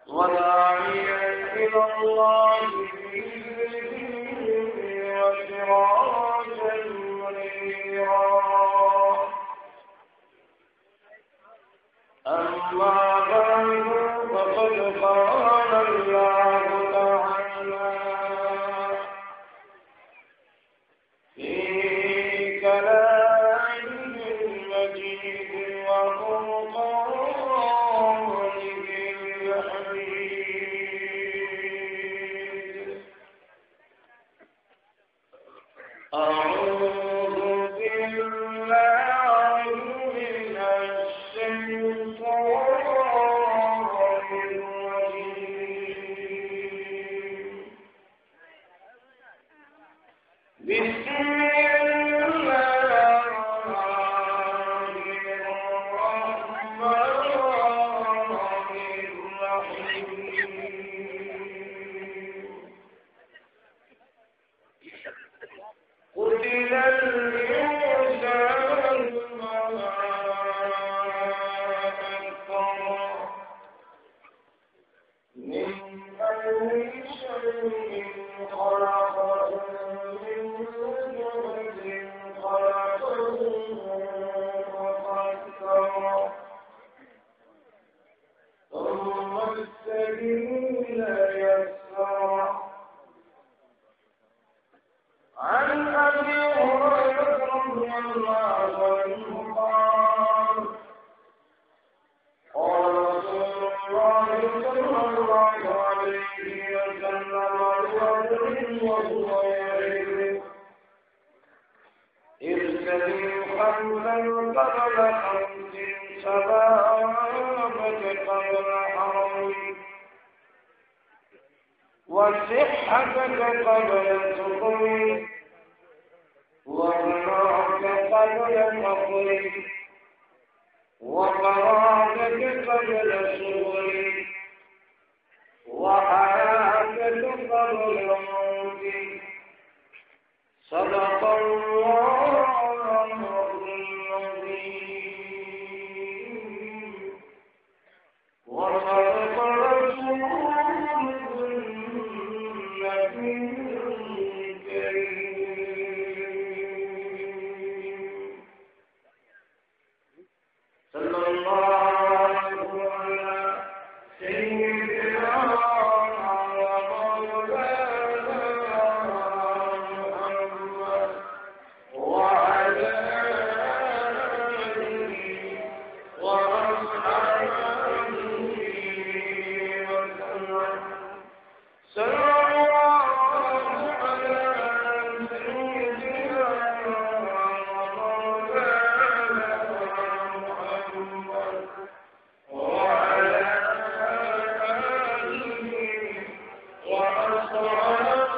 وداعيا إلى الله بإذنه وسراجا منيرا. أما بعد فقد قال الله تعالى في كلامه المجيد وفرقانه الحميد: أعوذ بالله من الشيطان الرجيم. بسم الله الرحمن الرحيم. قتل الإنسان ما أكفره من أي شيء خلقه من نطفة خلقه فقدره ثم السبيل يسره. عن أبي هريرة رضي الله عنه قال: قال رسول الله صلى الله عليه وسلم لرجل وهو يعظه: ارتدي خمسا قبل خمس، شبابك قبل حرمك، وصحتك قبل سقمك، وغناك قبل فقرك، وقرابك قبل شغلك، وحياتك قبل موتك. صدق الله العظيم وصدق رسوله النبي الكريم صلى الله على سيدنا محمد وعلى آله وأصحابه وسلم. صلى الله على سيدنا مولانا محمد وعلى آله وأصحابه.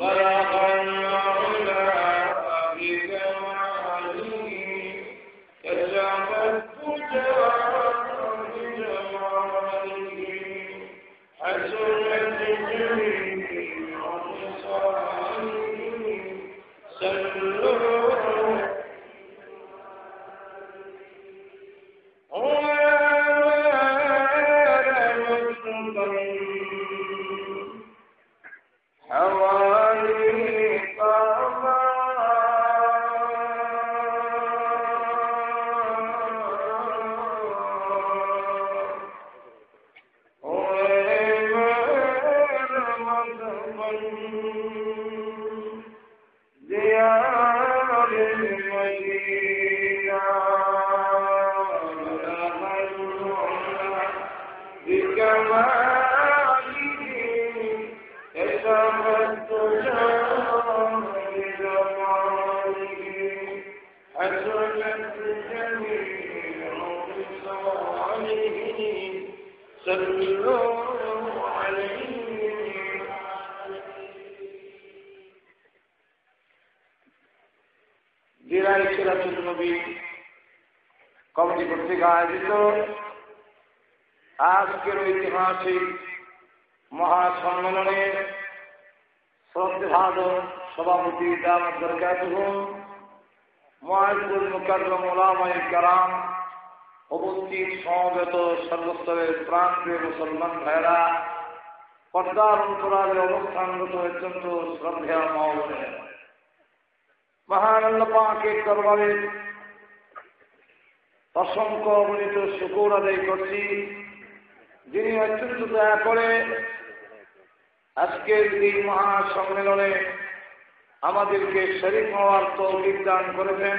بلغ العلا بكماله كشف الدجى بجماله حسنت جميع خصاله. صلوا حوالي طبعا ديار المدينة بكماله كشف الدجى بجماله حسنت جميع خصاله. صلوا عليه. দিরাই সিরাতুল নবী কমিটি কর্তৃক আয়োজিত আজকের ঐতিহাসিক মহাসম্মেলনের শ্রদ্ধাভাজন সভাপতি দামাত বরকাতুহু মুআজ্জিল মুকাররম উলামায়ে কেরাম উপস্থিত সমবেত সর্বস্তরের প্রান্তীয় মুসলমান ভাইরা, পর্দার অন্তরালে অবস্থানরত অত্যন্ত শ্রদ্ধেয় মহোদয়, মহান আল্লাহ পাকের দরবারে অসংখ্য অগণিত শুকর আদায় করছি, যিনি অত্যন্ত দয়া করে আজকের এই মহাসম্মেলনে আমাদেরকে শরীক হওয়ার তৌফিক দান করেছেন।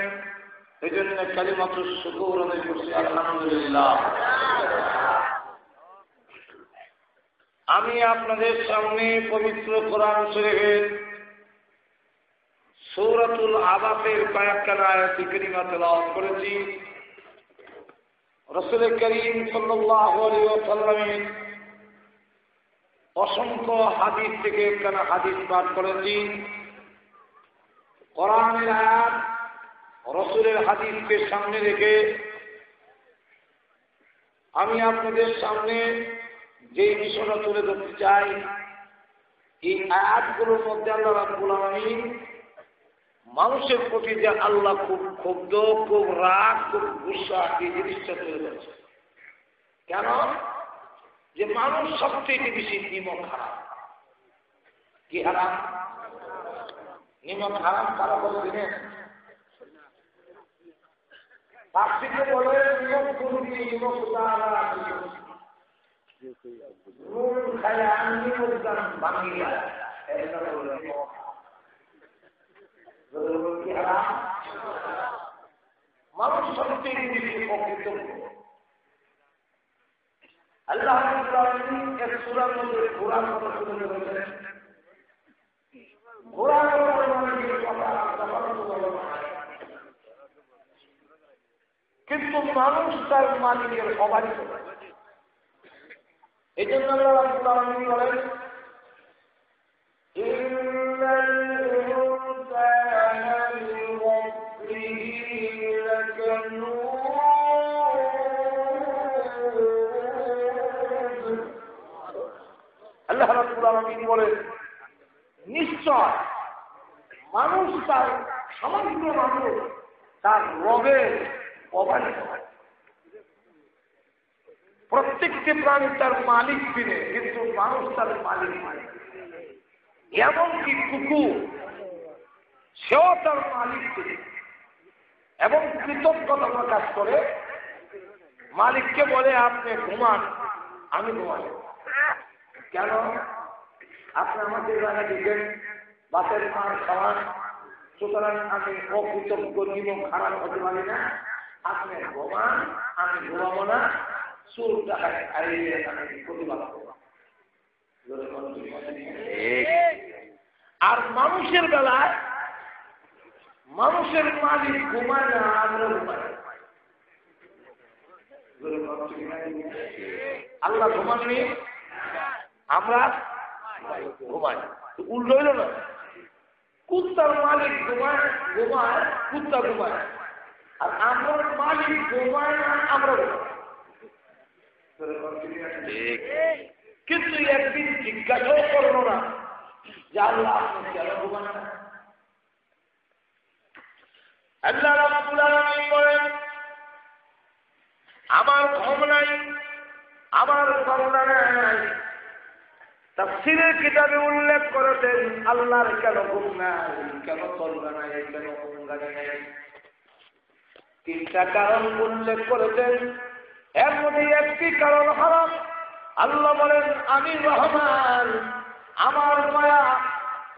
এই জন্য কালিমাতুশ শুকর আদায় করছি, আলহামদুলিল্লাহ। আমি আপনাদের সামনে পবিত্র কোরআন শরীফের সূরাতুল আবাসের কয়েকখানা আয়াত কারিমা তেলাওয়াত করেছি। রাসূল করিম সাল্লাল্লাহু আলাইহি ওয়াসাল্লামের অসংখ্য হাদিস থেকে একখানা হাদিস পাঠ করেছি। কোরআনের আয়াত রাসূলের হাদিসকে সামনে রেখে আমি আপনাদের সামনে যে বিষয়টা তুলে ধরতে চাই, এই আয়াতগুলোর মধ্যে আল্লাহ রাব্বুল আলামিন মানুষের প্রতি যে আল্লাহ খুব ক্ষুব্ধ, খুব রাগ, খুব গুসা, এই জিনিসটা তুলে ধরছে। কেন? যে মানুষ সবচেয়ে বেশি নিমক হারাম। কি হারাম? নিমক হারাম কারা বলছে? পার্থিকে বলে নিমক করবি, নিমক দ্বারা নুন খায় আমি বলতাম ভাঙিয়া, মানুষ সবচেয়ে বেশি অকৃতজ্ঞ। আল্লাহ রাব্বুল আলামিন এর সূরার মধ্যে ঘোড়ার কথা তুলে ধরেছেন। ঘোড়ার কিন্তু মানুষ তার মালিকের অবাধিত। এই জন্য আল্লাহ রাব্বুল আলামিন বলেন, আল্লাহ রাব্বুল আলামিন বলেন, নিশ্চয় মানুষ তার সমগ্র মানুষ তার রবে অবাধিত। প্রত্যেকটি প্রাণী তার মালিক তিনি, কিন্তু মানুষ তার মালিক নয়। এমনকি কুকুর, সেও তার মালিক তিনি এবং কৃতজ্ঞতা প্রকাশ করে মালিককে বলে, আপনি ঘুমান, আমি ঘুমাই। কেন? আপনি আমাকে জায়গা দিচ্ছেন, বাসের মার খাওয়ান, সুতরাং আমি অকৃতজ্ঞ নিমক খারাপ হতে পারি না। আপনি ঘুমান, আমি ঘুমাবো না। সুর টাকায় হারিয়ে আমি প্রতিবাদ করব। আর মানুষের বেলায় মানুষের মালিক ঘুমায় না, আমরা ঘুমাই। আল্লাহ ঘুমাননি, আমরা ঘুমাই। উল্টো হইল না? কুত্তার মালিক ঘুমায়, কুত্তা ঘুমায়, আর আমার মালিক ঘুমায় না, আমরা ঘুমাই। কিন্তু একদিন জিজ্ঞাসাও করলো না যে আল্লাহ আপনি কেন ঘুমান না? আল্লাহ রাব্বুল আলামিন বলেন, আমার ঘুম নাই, আমার তরনা নাই। তাফসীরের কিতাবে উল্লেখ করেছেন আল্লাহর কেন ঘুম নাই, কেন তরনা নাই, কেন ঘুম নাই। তিনটা কারণ উল্লেখ করেছেন, এর মধ্যে একটি কারণ হারাম। আল্লাহ বলেন, আমি রহমান, আমার মায়া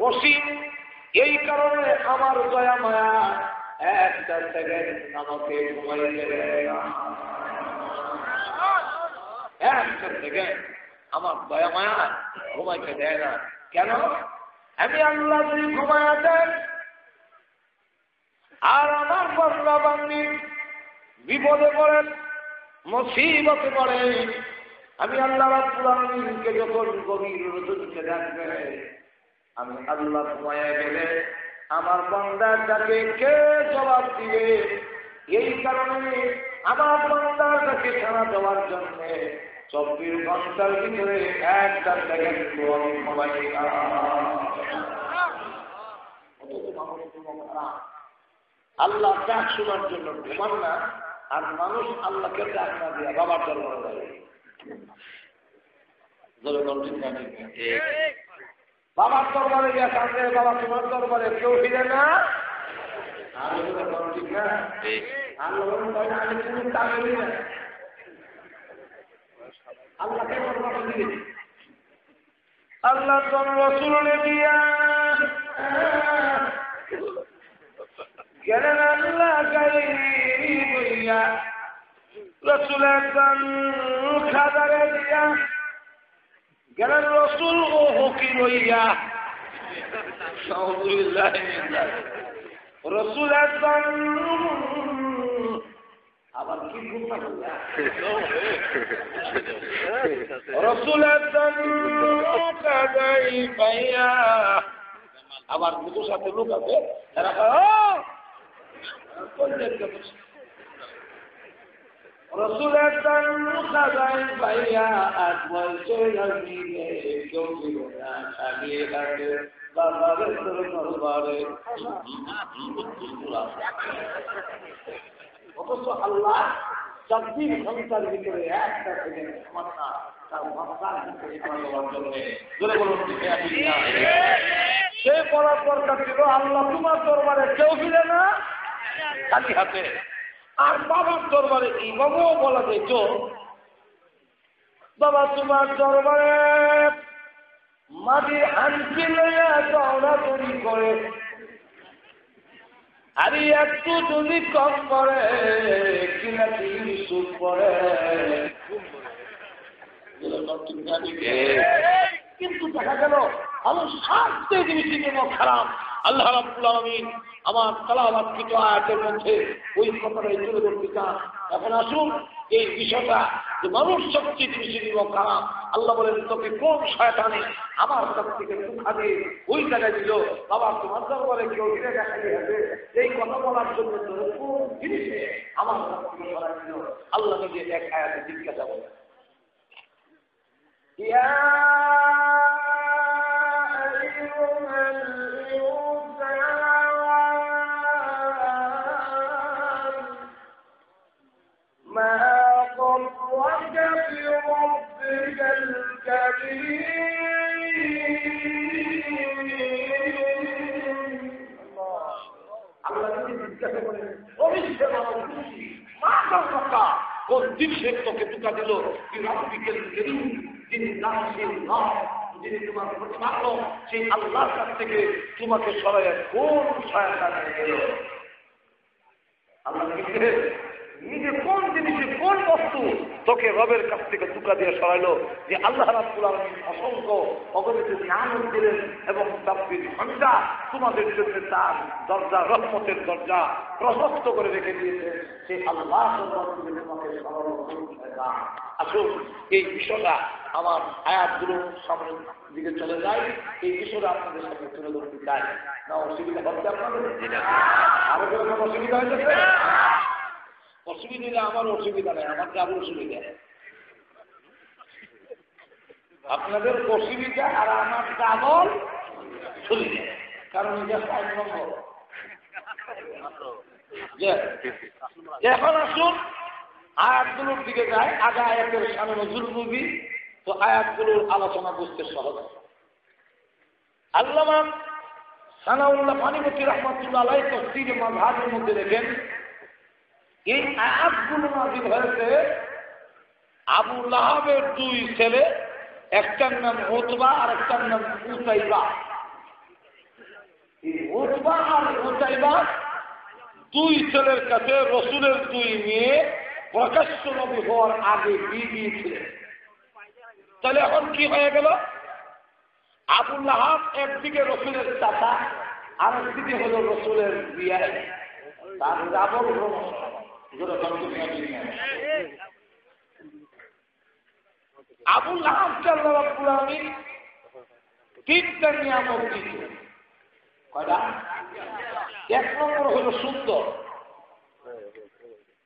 অসীম, এই কারণে আমার দয়া মায়া একটা সেকেন্ড আমাকে ঘুমাইতে দেয় না। একটা সেকেন্ড আমার দয়া মায়া ঘুমাইতে দেয় না। কেন? আমি আল্লাহ যদি ঘুমায়া দেন আর আমার বান্দা বান্দি বিপদে পড়েন, মুসিবতে পড়ে, আমি আল্লাহ রাব্বুল আলামিনকে যখন গভীর রজনীতে ডাকবে, আমি আল্লাহ ঘুমায়া গেলে আমার বান্দার ডাকে কে জবাব দিবে? এই কারণে আমার বান্দার ডাকে সাড়া দেওয়ার জন্য 24 ঘন্টার ভিতরে একটা সেকেন্ড আমি ঘুমাই না। আল্লাহ ডাক শোনার জন্য ঘুমান না, আর মানুষ আল্লাহকে ডাক না দিয়া বাবার দরবারে যাবে। বাবার দরবারে গিয়া কাঁদে, বাবা তোমার দরবারে কেউ ফিরে না। ঠিক না? আমি তুমি তাহলে আল্লাহকে আল্লাহ তোর রসুল দিয়া গেলেন আল্লাহ গাইয়া রসুল একজন খাদারে দিয়া গেলেন রসুল ও হকি লইয়া রসুল একজন আবার কি রসুল একজন পাইয়া আবার দুটোর সাথে লোক আছে রসুল একজন পাইয়া আর বলছে কেউ ছিল না ছাড়িয়ে থাকে বাবারে দরবারে অথচ আল্লাহ 24 ঘন্টার ভিতরে একটা থেকে সে বলার দরকার ছিল আল্লাহ তোমার দরবারে কেউ ফিরে না খালি হাতে। আর বাবার দরবারে এইভাবেও বলা যেত বাবা তোমার দরবারে মাটির আনকি লইয়া দৌড়াদৌড়ি করে আর একটু যদি কম করে কিনা সুখ করে কিন্তু দেখা গেল আমার স্বার্থে জিনিসটি খারাপ। আল্লাহ রাব্বুল আলামিন আমার তেলাওয়াতকৃত আয়াতের মধ্যে ওই কথাটাই তুলে ধরতে চান। এখন আসুন এই বিষয়টা যে মানুষ সবচেয়ে বেশি খারাপ। আল্লাহ বলেন তোকে কোন শয়তানে আমার কাছ থেকে ধোঁকা দিয়ে ওই জায়গায় দিল বাবা তোমার দরবারে কেউ ফিরে দেখাই হবে এই কথা বলার জন্য কোন জিনিসে আমার কাছ থেকে সরাই দিল। আল্লাহ নিজে এক আয়াতে জিজ্ঞাসা করেন কোন দিবসের তোকে টুকা দিল যিনি তোমার প্রতিপালক সেই আল্লাহর কাছ থেকে তোমাকে সরাইয়া কোন সহায়তা দিল। আল্লাহ নিজে কোন জিনিসে কোন বস্তু তোকে রবের কাছ থেকে টুকা দিয়ে সরাইলো যে আল্লাহ রাব্বুল আলামিন অসংখ্য অগণিত নিয়ামত দিলেন এবং তাকবীর ঘণ্টা তোমাদের জন্য তার দরজা রহমতের দরজা প্রশস্ত করে রেখে দিয়েছে সেই আল্লাহ তোমাকে আসুন এই বিষয়টা আমার আয়াতগুলো সামনের দিকে চলে যায়। এই বিষয়টা আপনাদের সাথে তুলে ধরতে চাই না। অসুবিধা হচ্ছে আপনাদের? আরো কোনো অসুবিধা হয়েছে? অসুবিধা হলে আমার অসুবিধা নেই, আমার যাবো অসুবিধা। আপনাদের অসুবিধা আর আমার ডাবল সুবিধা, কারণ এটা 5 নম্বর। এখন আসুন আয়াতগুলোর দিকে যায়। আগে আয়াতের সামনে নজরুল নবী তো আয়াতগুলোর আলোচনা বুঝতে সহজ। আল্লামা সানাউল্লাহ পানিপতি রহমাতুল্লাহ আলাইহি তাফসীরে মাযহাবের মধ্যে দেখেন এই আয়াতগুলো নাযিল হয়েছে আবু লাহাবের 2 ছেলে, একটার নাম উতবা আর একটার নাম উতাইবা। এই উতবা আর উতাইবা 2 ছেলের কাছে রসুলের 2 মেয়ে প্রকাশ্য নবী হওয়ার আগে বিয়ে দিয়েছিলেন। তাহলে এখন কি হয়ে গেল? আবু লাহাব একদিকে রসুলের চাচা আর একদিকে হলো রসুলের বিয়াই, তার ডাবল আবু লাহাবকে আল্লাহ রাব্বুল আলামিন 3টা নিয়ামত দিয়েছেন। কয়টা? 1 নম্বর হলো সুন্দর,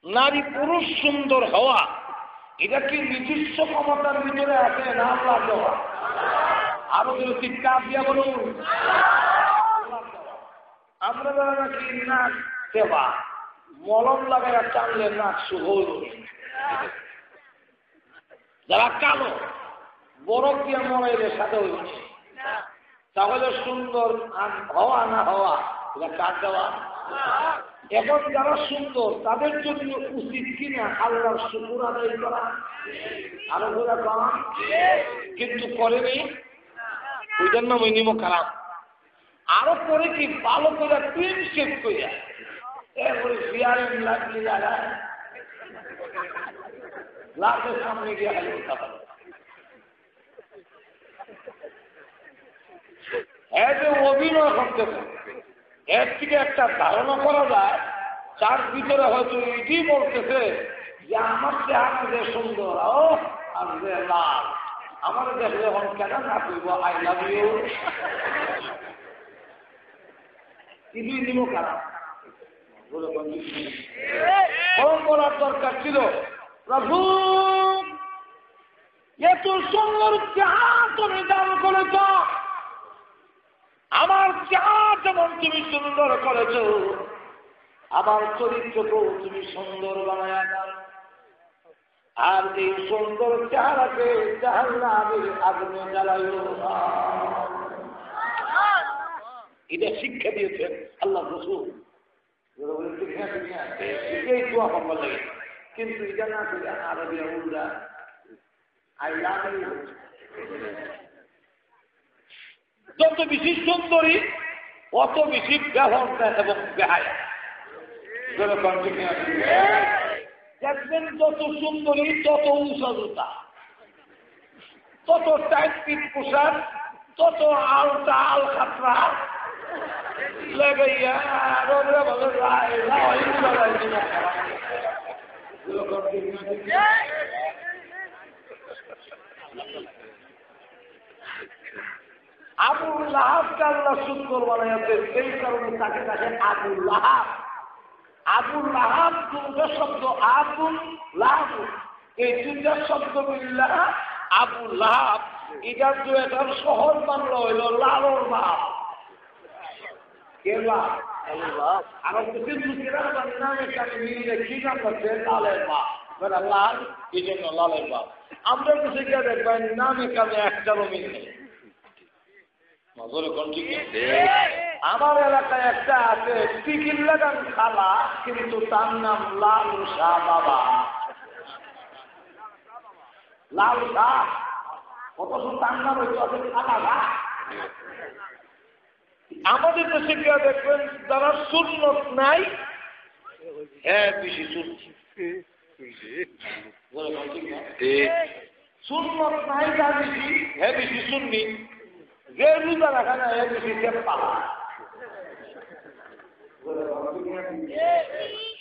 নারী পুরুষ সুন্দর হওয়া। এটা কি নিজস্ব ক্ষমতার ভিতরে আছে না আল্লাহ দেওয়া? আরো চিৎকার দিয়া বলুন। আমরা যারা নাকি নাক সেবা মলম লাগাইয়া টানলে নাক শুভ। যারা কালো বরফ দিয়ে মরাইলে সাথে হইব তাহলে সুন্দর হওয়া না হওয়া এটা কার দেওয়া। এখন যারা সুন্দর তাদের জন্য উচিত কিনা আল্লাহর শুকর আদায় করা, আরো ঘোরা করা, কিন্তু করেনি। ওই জন্য মিনিম খারাপ। আরো পরে কি ভালো করে ক্রিম শেভ করিয়া এরপরে বিয়ারের লাগলি লাগায় লাভের সামনে গিয়ে হাই করতে হবে। যে অভিনয় করতেছে এর থেকে একটা ধারণা করা যায় তার ভিতরে হয়তো এটি বলতেছে যে আমার চেহারা যে সুন্দর আর যে লাল, আমার দেখলে এখন কেন না করবো আই লাভ ইউ। কিছুই নিব খারাপ কম বলার দরকার ছিল, প্রভু এত সুন্দর চেহারা তুমি দান করেছ, আমার চেহারা যেমন তুমি সুন্দর করেছ, আমার চরিত্রকেও তুমি সুন্দর বানায় দাও। আর এই সুন্দর চেহারাকে জাহান্নামের আগুনে জ্বালাইও না। এটা শিক্ষা দিয়েছেন আল্লাহ রাসূল। কিন্তু এটা না করে আরবি উল্টা আই লাভ ইউ। যত বেশি সুন্দরী অত বেশি ব্যবহার এবং বেহায়া। দেখবেন যত সুন্দরী তত উঁচা জুতা, তত টাইট পিট পোশাক, তত আলটা আল খাতরা লাগাইয়া আবুল লাহাবকে আল্লাহ সুন্দর বানাইয়াছে, সেই কারণে তাকে তাকে আবুল লাহাব। আবুল লাহাব দুটো শব্দ, আবুল লাহাব, এই দুটা শব্দ মিল্লা আবুল লাহাব। এটার তো এটার সহজ বাংলা হইল লালর বাপ। কে লাভ? আর লোকেরা নামে কাছে মিলিয়ে কি নাম করছে? লালের বাপ। লাল এই জন্য লালের বাপ। আমরা তো শিখে দেখবেন নামে কাজে একটারও মিল নেই। আমার এলাকায় একটা আছে টিকির লাগান খালা, কিন্তু তার নাম লাল শাহ বাবা। লাল শাহ অথচ তার নাম হচ্ছে খালা। আমাদের দেশে গিয়ে দেখবেন যারা সুন্নত নাই হ্যাঁ বেশি সুন্নত নাই যা বেশি হ্যাঁ বেশি সুন্নি, যে রোজা রাখা না হ্যাঁ বেশি পালা।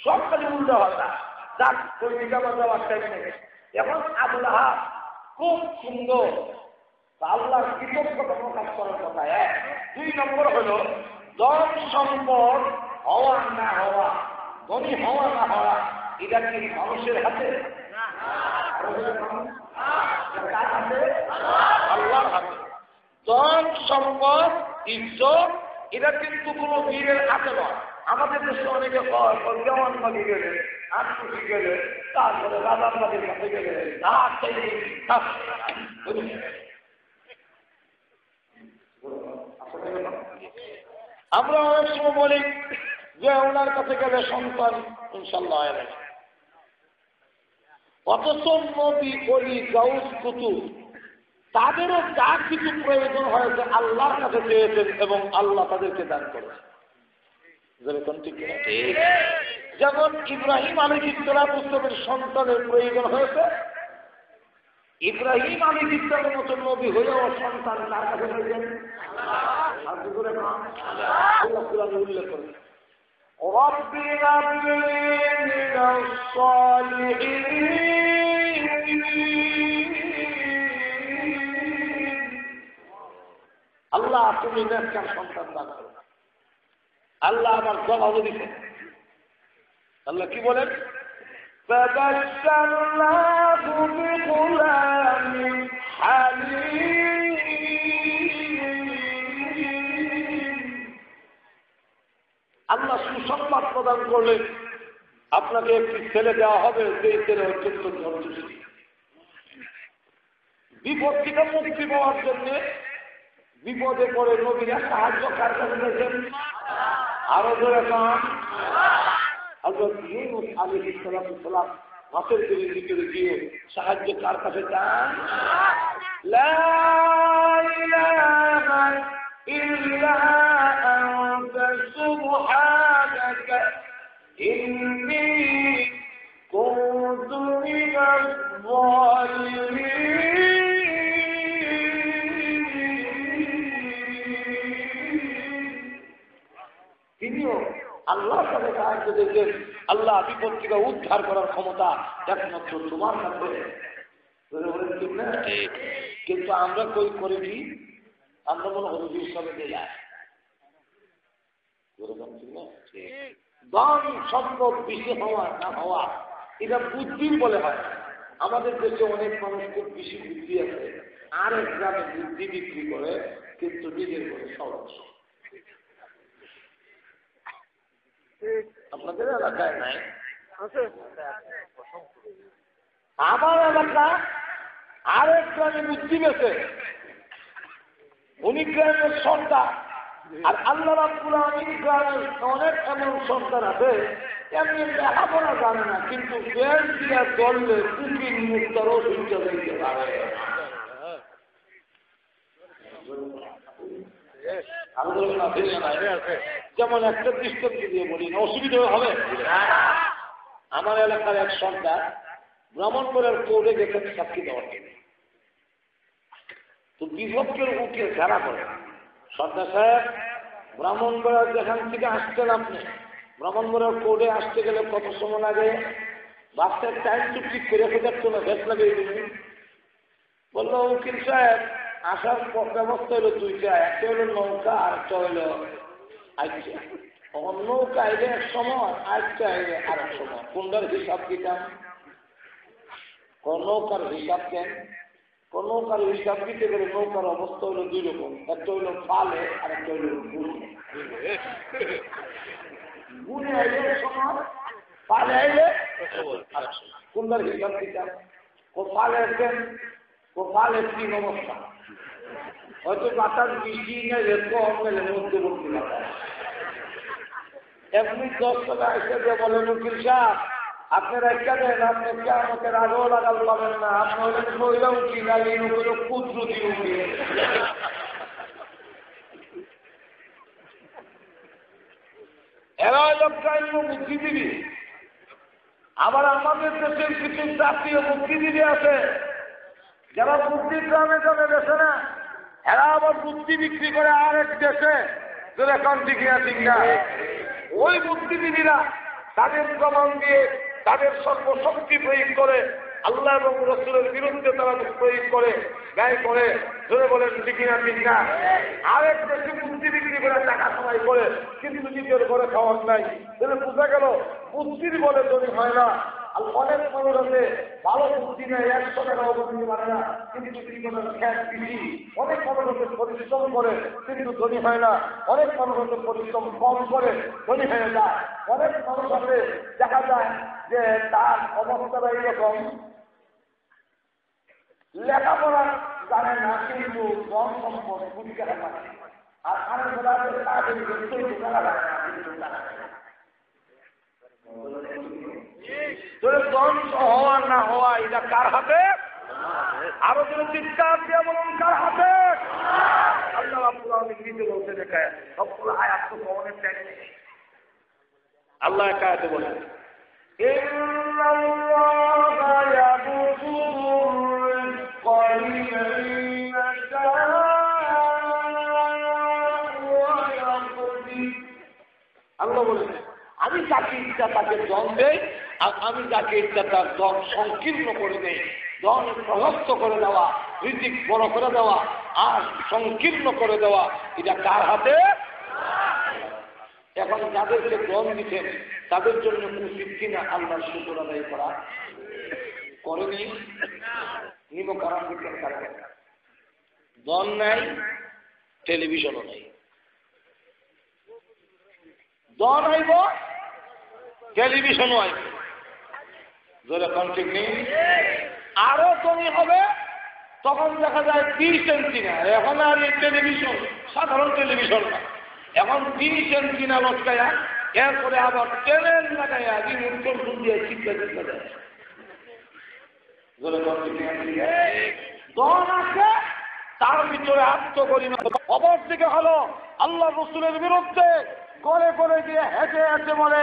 সব কাজে উল্টা হতা যাক পত্রিকা যাওয়ার টাইম নেই। এখন আবুল লাহাব খুব সুন্দর, আল্লাহর কৃতজ্ঞতা প্রকাশ করার কথা। দুই নম্বর হল ধন সম্পদ হওয়া না হওয়া, ধনী হওয়া না হওয়া, এটা কি মানুষের হাতে? আল্লাহর হাতে। ধন সম্পদ ইজ্জত এটা কিন্তু কোনো বীরের হাতে নয়। আমাদের দেশে অনেকে জওয়ানবাদী গেলে, আত্মসী গেলে, তারপরে রাজাবাদীর কাছে গেলে আমরা অনেক সময় বলি যে ওনার কাছে গেলে সন্তান ইনশাল্লাহ এলেন, অথচ নবী অলি গাউস কুতুব তাদেরও যা কিছু প্রয়োজন হয়েছে আল্লাহর কাছে চেয়েছেন এবং আল্লাহ তাদেরকে দান করেছে। যেমন ইব্রাহিম আলাইহিস সালামের সন্তানের প্রয়োজন হয়েছে, ইব্রাহিম আলাইহিস সালামের মতো নবী হয়েও সন্তান তার কাছে পেয়েছেন। আল্লাহ কুরআনে উল্লেখ করেছেন রব্বি হাবলি মিনাস সালিহিন। আল্লাহ তুমি নেককার সন্তান দান করো। আল্লাহ আমার জবাব দিচ্ছেন। আল্লাহ কি বলেন? فَبَشَّرْنَاهُ بِغُلَامٍ حَلِيمٍ। আল্লাহ সুসংবাদ প্রদান করলেন আপনাকে একটি ছেলে দেওয়া হবে, সেই ছেলে অত্যন্ত ধৈর্যশীল। বিপদ থেকে মুক্তি পাওয়ার জন্য বিপদে পড়ে নবীরা সাহায্য কার কাছে গেছেন? আরো ধরে কান হযরত ইউনূস আলাইহিস সালাম মাছের পেটের ভিতরে গিয়ে সাহায্য কার কাছে চান? লা ইলাহা ইল্লা আনতা সুবহানাকা ইন্নী কুনতু মিনাজ যালিমিন। তিনিও আল্লাহর সাথে সাহায্য দেখলেন। আল্লাহ বিপদ থেকে উদ্ধার করার ক্ষমতা একমাত্র তোমার কাছে। কিন্তু আমরা কই করেছি, আমরা মনে হরি হিসাবে দিলাম। ধন সম্পদ বেশি হওয়া না হওয়া এটা বুদ্ধির বলে হয়। আমাদের দেশে অনেক মানুষ খুব বেশি বুদ্ধি আছে, আরেক গ্রামে বুদ্ধি বিক্রি করে, কিন্তু নিজের করে সহজ। আপনাদের এলাকায় নাই? আমার এলাকা আরেক গ্রামে বুদ্ধি বেছে, উনি গ্রামের সন্তান। আর আল্লাহ রাব্বুল আলামিন গ্রামের অনেক এমন সন্তান আছে এমনি লেখাপড়া জানে না, কিন্তু বেল দিয়া চললে কুকির মুক্তারও শুনতে দিতে পারে। যেমন একটা দৃষ্টান্ত দিয়ে বলি, অসুবিধা হবে। আমার এলাকার এক সন্তান ব্রাহ্মণবাড়িয়ার কোর্টে গেছেন সাক্ষী দেওয়ার জন্য। তো বিভক্তের উঠে ঝাড়া করে, সর্দার সাহেব ব্রাহ্মণবাড়িয়ার যেখান থেকে আসছেন আপনি, ব্রাহ্মণবাড়িয়ার কোর্টে আসতে গেলে কত সময় লাগে? বাচ্চার টাইম তো ঠিক করে ফেরাচ্ছ না, বেশ লাগে। বললো উকিল সাহেব আসার ব্যবস্থা হলো দুইটা, একটা হলো নৌকা আর একটা হলো আইসা। নৌকা আইলে এক সময়, আইসা আইলে আর এক সময়। কোনটার হিসাব দিতাম? নৌকার হিসাব দেন। নৌকার হিসাব দিতে গেলে নৌকার অবস্থা হলো দুই রকম, একটা হলো পালে আর একটা হলো গুনে। গুনে আইলে এক সময়, পালে আইলে কোনটার হিসাব দিতাম? ও পালে দেন, ও পালে তিন অবস্থা, হয়তো বাতাস বৃষ্টি নেই, কম মেলে মধ্যবর্তী বাতাস। এমনি 10 টাকা এসে দিয়ে বলেন উকিল সাহেব আপনার একটা দেন, আপনি আমাদের আগেও লাগাল পাবেন না, আপনি হলেন কইলা উকিল আর এই হলো ক্ষুদ্র দিয়ে উকিল। এরা লোকটাইন্য বুদ্ধিজীবী। আবার আমাদের দেশের কিছু জাতীয় বুদ্ধিজীবী আছে যারা বুদ্ধি গ্রামে গ্রামে বেছে না, এরা আবার বুদ্ধি বিক্রি করে আরেক দেশে। এখন ঠিক না, ওই বুদ্ধিজীবীরা তাদের প্রমাণ দিয়ে তাদের সর্বশক্তি প্রয়োগ করে আল্লাহ এবং রাসূলের বিরুদ্ধে তারা প্রয়োগ করে, ব্যয় করে। ধরে বলেন ঠিক না ঠিক না? আরেক দেশে বুদ্ধি বিক্রি করে টাকা কামাই করে, কিন্তু নিজের ঘরে খাওয়ার নাই। তাহলে বোঝা গেল বুদ্ধির বলে ধনী হয় না। আর অনেক মানুষ আছে ভালো বুদ্ধি নেই, 100 টাকা অবধি পারে না, কিন্তু জীবনের খ্যাত বেশি। অনেক মানুষ আছে পরিশ্রম করে কিন্তু ধনী হয় না, অনেক মানুষ আছে পরিশ্রম কম করে ধনী হয়ে যায়। অনেক মানুষ আছে দেখা যায় যে তার অবস্থাটা এইরকম, লেখাপড়া জানে না কিন্তু ধন সম্পদ বুঝতে পারে। আর আরেক বেলা তাদের ধ্বংস হওয়া না হওয়া এটা কার হাতে? আরো যদি চিৎকার দিয়ে বলুন কার হাতে? আল্লাহ রাব্বুল আলামিন নিজে বলতে দেখায় সবগুলো আয়াত তো অনেক টাইম নেই। আল্লাহ এক আয়াতে বলেন ইন্নাল্লাহা ইয়াবসুতু রিজকা লিমান ইয়াশাউ ওয়া ইয়াকদির। আল্লাহ বলেন আমি যাকে ইচ্ছা তাকে ধন দেই, আর আমি যাকে ইচ্ছা তার ধন সংকীর্ণ করে দেই। ধন প্রশস্ত করে দেওয়া, রিজিক বড় করে দেওয়া আর সংকীর্ণ করে দেওয়া এটা কার হাতে? এখন যাদেরকে ধন দিচ্ছেন তাদের জন্য উচিত কিনা আল্লাহর শুকর আদায় করা? করেনি, নিম করার দিচ্ছেন কারণে ধন নাই, টেলিভিশনও নাই। ধন হইব টেলিভিশনও আসবে, যেরকম ঠিক নেই। আরো ধনী হবে, তখন দেখা যায় 30 ইঞ্চি না, এখন আর এই টেলিভিশন সাধারণ টেলিভিশন না, এখন 30 ইঞ্চি না লটকায়া, এরপরে আবার চ্যানেল লাগাইয়া রিমোট কন্ট্রোল দিয়ে শিক্ষা দিতে দেয়। দন আছে, তার ভিতরে আত্মগরিমা। অপরদিকে হলো আল্লাহ রসুলের বিরুদ্ধে করে করে দিয়ে হেঁটে হেঁটে বলে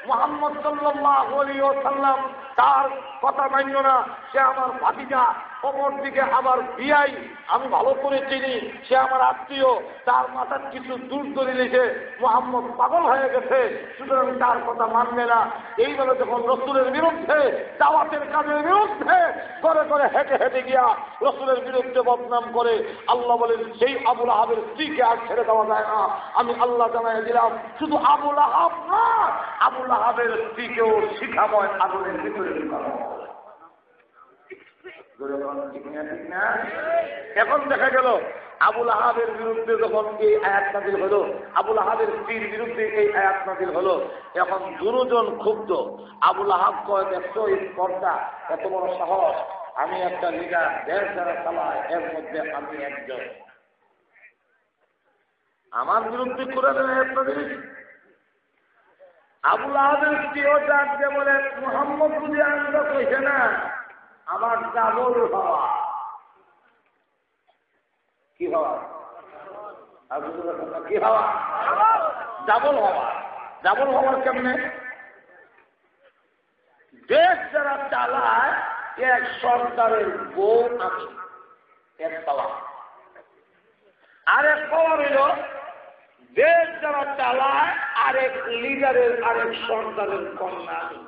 মুহাম্মদ সাল্লাল্লাহু আলাইহি ওয়াসাল্লাম তার কথা মান্য না, সে আমার ভাতিজা। অপরদিকে আবার বিয়াই, আমি ভালো করে চিনি, সে আমার আত্মীয়, তার মাথার কিছু দূর করে দিয়েছে, মুহাম্মদ পাগল হয়ে গেছে, সুতরাং তার কথা মানবে না। এইভাবে যখন রসুলের বিরুদ্ধে, দাওয়াতের কাজের বিরুদ্ধে করে করে হেঁটে হেঁটে গিয়া রসুলের বিরুদ্ধে বদনাম করে, আল্লাহ বলেন সেই আবু লাহাবের স্ত্রীকে আর ছেড়ে দেওয়া যায় না। আমি আল্লাহ জানাই দিলাম, শুধু আবু লাহাব না, আবু লাহাবের স্ত্রীকেও শিখাময় আগুনের ভিতরে ঢুকানো। এখন দেখা গেল আবু লাহাবের বিরুদ্ধে যখন এই আয়াত নাযিল হলো, আবু লাহাবের স্ত্রীর বিরুদ্ধে এই আয়াত নাযিল হলো, এখন দুজন ক্ষুব্ধ। আবু লাহাব কয়, দেখছো এই পর্দা, এত বড় সাহস, আমি একটা লিডার, দেশ যারা চালায় এর মধ্যে আমি একজন, আমার বিরুদ্ধে করে দেন আয়াত নাযিল। আবু লাহাবের স্ত্রীও ডাকতে বলে, মুহাম্মদ যদি আনন্দ কইছে না, আমার ডাবল হওয়া। কি হওয়া? কি হওয়া? ডাবল হওয়া। ডাবল হওয়ার কেমনে? দেশ যারা চালায় এক সরকারের বউ আমি, এক পাওয়া। আরেক পাওয়া রইল দেশ যারা চালায় আরেক লিডারের, আরেক সরকারের কন্যা আমি।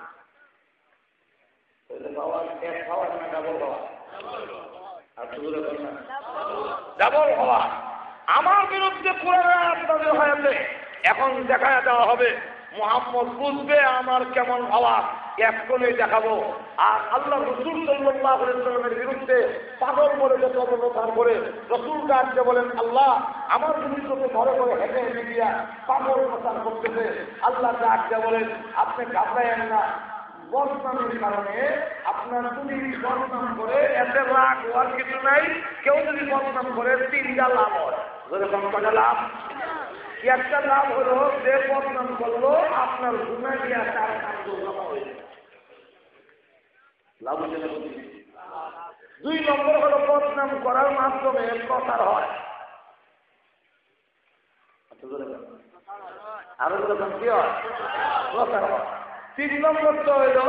ডাবল হওয়া। আমার বিরুদ্ধে আপনাদের হয়েছে, এখন দেখা দেওয়া হবে, মুহাম্মদ বুঝবে আমার কেমন হওয়া, এক্ষণে দেখাবো। আর আল্লাহ রসুল সাল্লাল্লাহু আলাইহি ওয়াসাল্লামের বিরুদ্ধে পাগল বলে যত অপপ্রচার করে, রসুল কাজকে বলেন আল্লাহ আমার বিরুদ্ধে ঘরে ঘরে হেঁটে হেঁটে গিয়া পাগল প্রচার করতেছে। আল্লাহ কাজকে বলেন আপনি ঘাবড়ায়েন না, বদনামের কারণে আপনার যদি বদনাম করে এতে রাগ হওয়ার কিছু নাই। কেউ যদি বদনাম করে 3টা লাভ হয়। যেরকম কটা লাভ? একটা লাভ হলো যে বদনাম করলো আপনার গুণা দিয়া তার কাজ হয়ে লাভ হচ্ছে না। 2 নম্বর হলো বদনাম করার মাধ্যমে প্রচার হয়। আরো যেরকম কি হয়? প্রচার হয়। 3 নম্বর তো হইল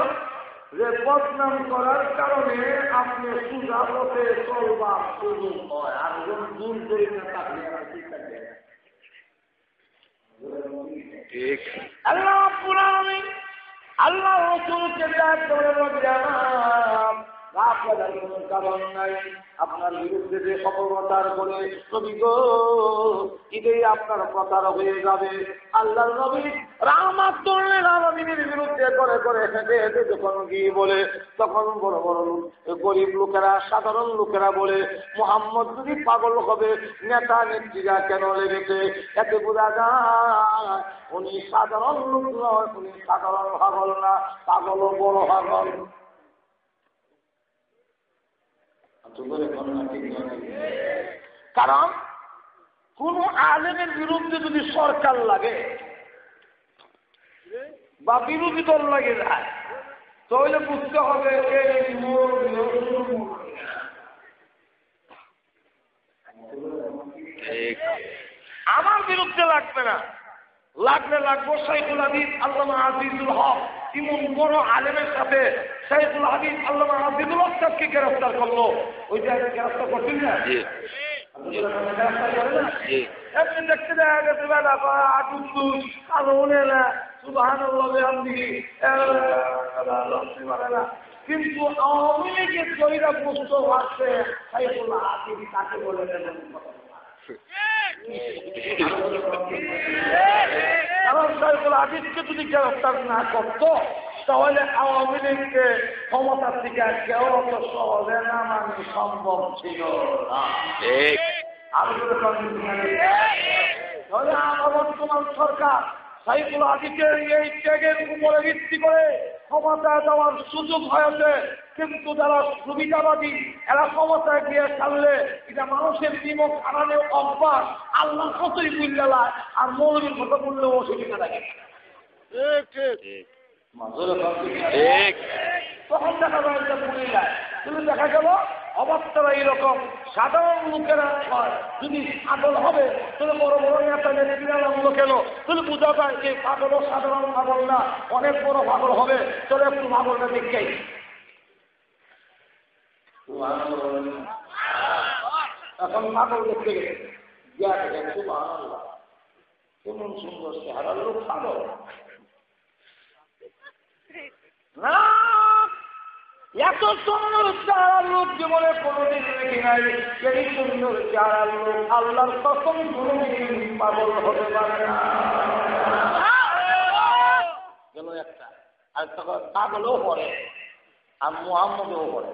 যে বদনাম করার কারণে আপনি সুজা পথে চলবার সুযোগ হয়। আর যখন দূর করি না থাকলে আল্লাহ পুরানি আল্লাহ রসুলকে আপনার কোন কারণ নাই, আপনার বিরুদ্ধে যে অপপ্রচার করে নবী গো ঈদে আপনার প্রচার হয়ে যাবে। আল্লাহর নবী রাহমাতুল লিল আলামিনের বিরুদ্ধে করে করে হেঁটে হেঁটে যখন গিয়ে বলে, তখন বড় বড় গরিব লোকেরা, সাধারণ লোকেরা বলে মুহাম্মদ যদি পাগল হবে নেতা নেত্রীরা কেন লেগেছে? এতে বোঝা যায় উনি সাধারণ লোক নয়, উনি সাধারণ পাগল না, পাগল বড় পাগল। কারণ কোন আলেমের বিরুদ্ধে যদি সরকার লাগে বা বিরোধী দল লাগে যায়, তাহলে বুঝতে হবে আমার বিরুদ্ধে লাগবে না, লাগলে লাগবো শাইখুল হাদিস আল্লামা আজিজুল হক। এমন বড় আলেমের সাথে শাইখুল হাদিস আল্লামা আজিজুল হক সাহেবকে গ্রেফতার করলো। ওই জায়গায় গ্রেফতার করছেন না? এমনি দেখতে দেখা গেছে কিন্তু আওয়ামী লীগের জয়ীরা বুঝতে পারছে শাইখুল হাদিস তাকে বলে কারণ শাইখুল হাদিসকে যদি গ্রেফতার না করতো তাহলে আওয়ামী লীগকে ক্ষমতার থেকে কেউ অত সহজে নামানো সম্ভব ছিল না। তাহলে বর্তমান সরকার সাইফুল আদিকের এই ত্যাগের উপরে ভিত্তি করে ক্ষমতা দেওয়ার সুযোগ হয়েছে, কিন্তু যারা সুবিধাবাদী এরা ক্ষমতায় গিয়ে ছাড়লে এটা মানুষের বিমুখ হারানোর অভ্যাস, আল্লাহ কতই বুঝলায় আর মৌলবীর কথা বললেও অসুবিধা লাগে। তখন দেখা যায় এটা ভুলে যায়। কিন্তু দেখা গেল অবস্থাটা এইরকম, সাধারণ লোকেরা হয় যদি পাগল হবে তাহলে বড় বড় নেতা নেত্রীরা লোক এলো তাহলে বোঝা যায় যে পাগলও সাধারণ পাগল না, অনেক বড় পাগল হবে, চলে একটু পাগলটা দেখেই। এখন পাগল দেখতে গেছে কেমন সুন্দর চেহারার লোক পাগল না, এত সুন্দর চেহারার লোক জীবনে কোনোদিন দেখি নাই। এই সুন্দর চেহারার লোক আল্লাহর কসম কোনোদিন পাগল হতে পারে না। গেল একটা, আর তখন পাগলও পড়ে আর মুহাম্মদও পড়ে।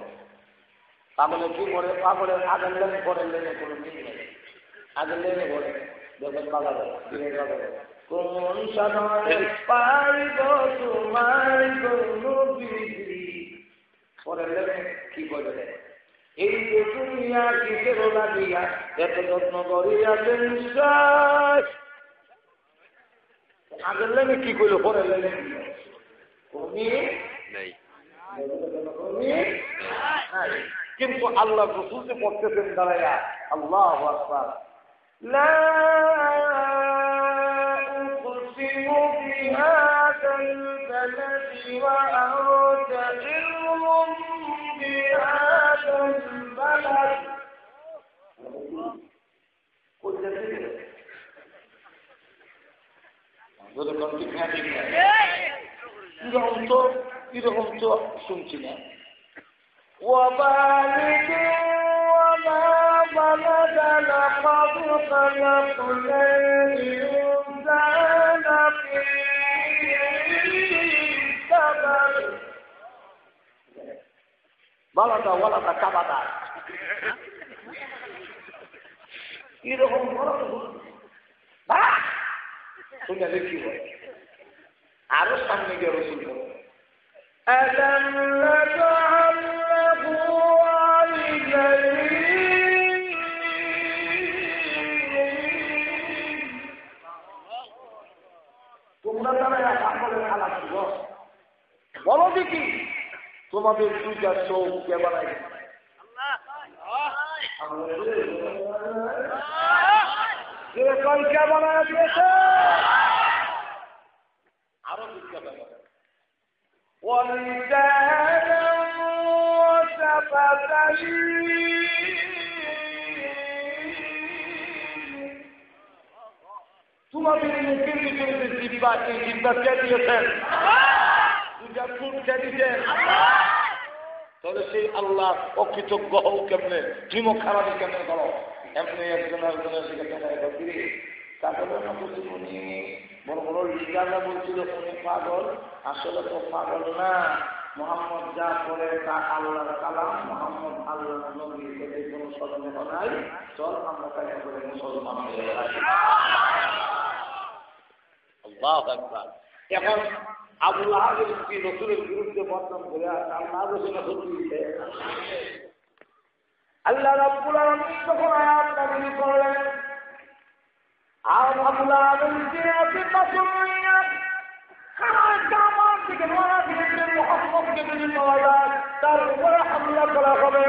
পাগলে কি করে? পাগলের আগের লেনে পড়ে, লেনে কোনো দিন নেই, আগের লেনে পড়ে দেখেন পাগলে কোন সাধনে পাইব তোমার নবী, পরে লেনে কি করে এই যে দুনিয়া কিসের লাগিয়া এত যত্ন করিয়াছেন নিশ্চয়। আগের লেনে কি করলো, পরে লেনে কমি নেই, কিন্তু আল্লাহ রসুল যে পড়তেছেন দাঁড়াইয়া আল্লাহু আকবার, লা উকসিমু বিহাদাল বালাদি ওয়া আনতা ইলমুম বিহাদাল বালাদ। এরকম তো শুনছি না। وَبَالِغٍ وَمَا بَلَغَ لَقَدْ خَلَقْنَا الْإِنسَانَ فِي كَبَدٍ বালাদা ওয়ালাদা কাবাদা এরকম শুনে দেখি আরো সামনে গিয়ে রসুল أَلَمْ نَجْعَلْ لَهُ عَيْنَيْنِ তোমরা যারা আমলের হালাত ছিল বলো দেখি তোমাদের দুইটা চোখ কে বানাই কে বানায় দিয়েছে? আরো জিজ্ঞাসা করে وَلِسَانًا وَشَفَتَيْنِ তোমাদের মুখের ভিতরে যে জিহ্বা, এই জিহ্বা কে দিয়েছেন? দুইটা ঠোঁট কে দিয়েছেন? তাহলে সেই আল্লাহ অকৃতজ্ঞ হও কেমনে, জীবন খারাপি কেমনে করো? এমনি একজন একজনের দিকে ফিরে পাগলের মতো জীবনী বড় বড় লিডাররা বলছিল উনি পাগল, আসলে তো পাগল না। মোহাম্মদ যা করে তা আল্লাহর কালাম, মোহাম্মদ আল্লাহর নবী, এতে কোনো সন্দেহ নাই। চল আমরা তাকে করে মুসলমান হয়ে যাই। আল্লাহু আকবার। এখন আবুল আহাবের স্ত্রী রসুলের বিরুদ্ধে বদনাম করে আল্লাহ রসুলের হচ্ছে আল্লাহ রাব্বুল আলামিন যখন আয়াত নাযিল করলেন আর আবুল আহাবের যে আছে পাশে আমার থেকে মারা দিয়েছেন মোহাম্মদকে যদি পাওয়া যায় তার উপরে হামলা করা হবে।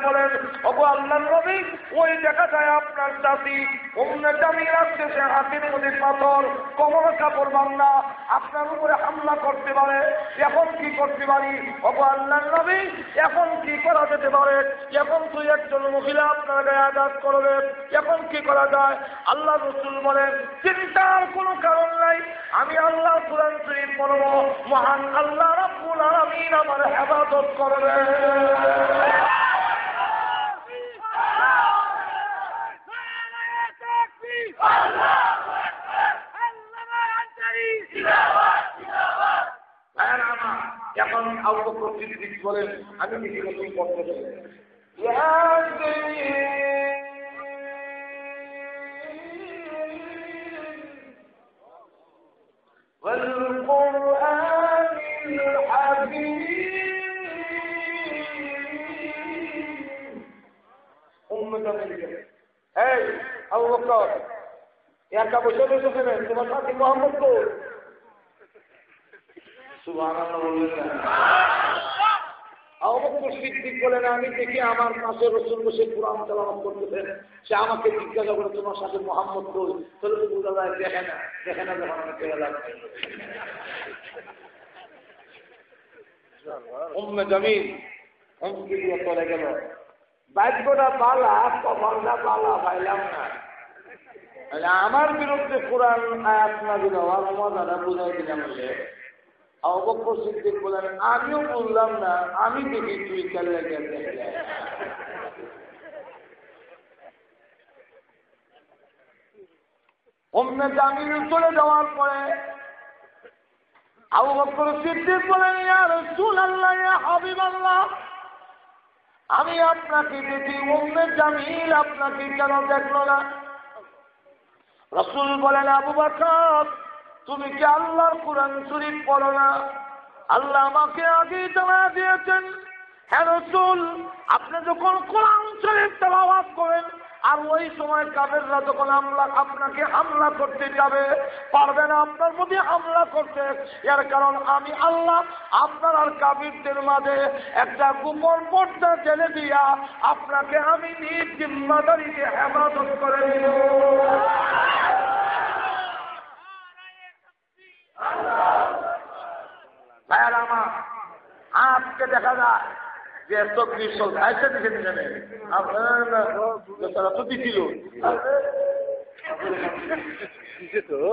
বলেন ওগো আল্লাহর নবী, ওই দেখা যায় আপনার জাতি জামি রাখতেছে হাতের মধ্যে পাথর, কোমর কাপড় বাংলা আপনার উপরে হামলা করতে পারে। এখন কি করতে পারি ওগো আল্লাহর নবী? এখন কি করা যেতে পারে? এখন তুই একজন মহিলা আপনার গায়ে আঘাত করবে, এখন কি করা যায়? আল্লাহ রাসূল বলেন চিন্তার কোনো কারণ নাই, আমি আল্লাহ কুরআন শরীফ পড়ব, মহান আল্লাহ রাব্বুল আলামিন আমার হেফাজত করবে। এখন আবু বকর সিদ্দিক বলেন আমি কি রসুল পড়তে চাই এই আবু বকর একা বসে বসে ফেলেন তোমার সাথে মোহাম্মদ তো সুবহানাল্লাহ বললেন না। আবু বকর সিদ্দিক বলেন আমি দেখি আমার পাশে রাসূল বসে কুরআন তেলাওয়াত করতেছেন, সে আমাকে জিজ্ঞাসা করে তোমার সাথে মোহাম্মদ কই? তাহলে তো বোঝা যায় দেখে না যখন আমি চলে যাচ্ছি। উম্মে জামিল অঙ্কি দিয়ে চলে গেল। বাক্যটা বালা কপালটা বালা পাইলাম না। আমার বিরুদ্ধে কোরআন আয়াত নাযিল হওয়ার মজাটা বুঝাই দিলাম। আবু বকর সিদ্দিক বলেন আমিও বললাম না, আমি দেখি তুই চলে গেলে। উম্মে জামিল চলে যাওয়ার পরে আবু বকর সিদ্দিক বলেন ইয়া রাসূলুল্লাহ ইয়া হাবিবাল্লাহ, আমি আপনাকে দেখি, উম্মে জামিল আপনাকে কেন দেখলো না? রাসূল বলেন আবু বকর তুমি কি আল্লাহর কোরআন শরীফ পড়ো না? আল্লাহ আমাকে আগেই জানা দিয়েছেন, হ্যাঁ রাসূল আপনি যখন কোরআন শরীফ তেলাওয়াত করেন আর ওই সময় কাফেররা যখন আপনাকে হামলা করতে যাবে, পারবে না আপনার প্রতি হামলা করতে। এর কারণ আমি আল্লাহ আপনার আর কাফিরদের মাঝে একটা গোপন পর্দা জেলে দিয়া আপনাকে আমি নিজ জিম্মাদারিতে হেফাজত করে দিব। আজকে দেখা যায় যে তকলিফ চলছে তারা তো দিছিল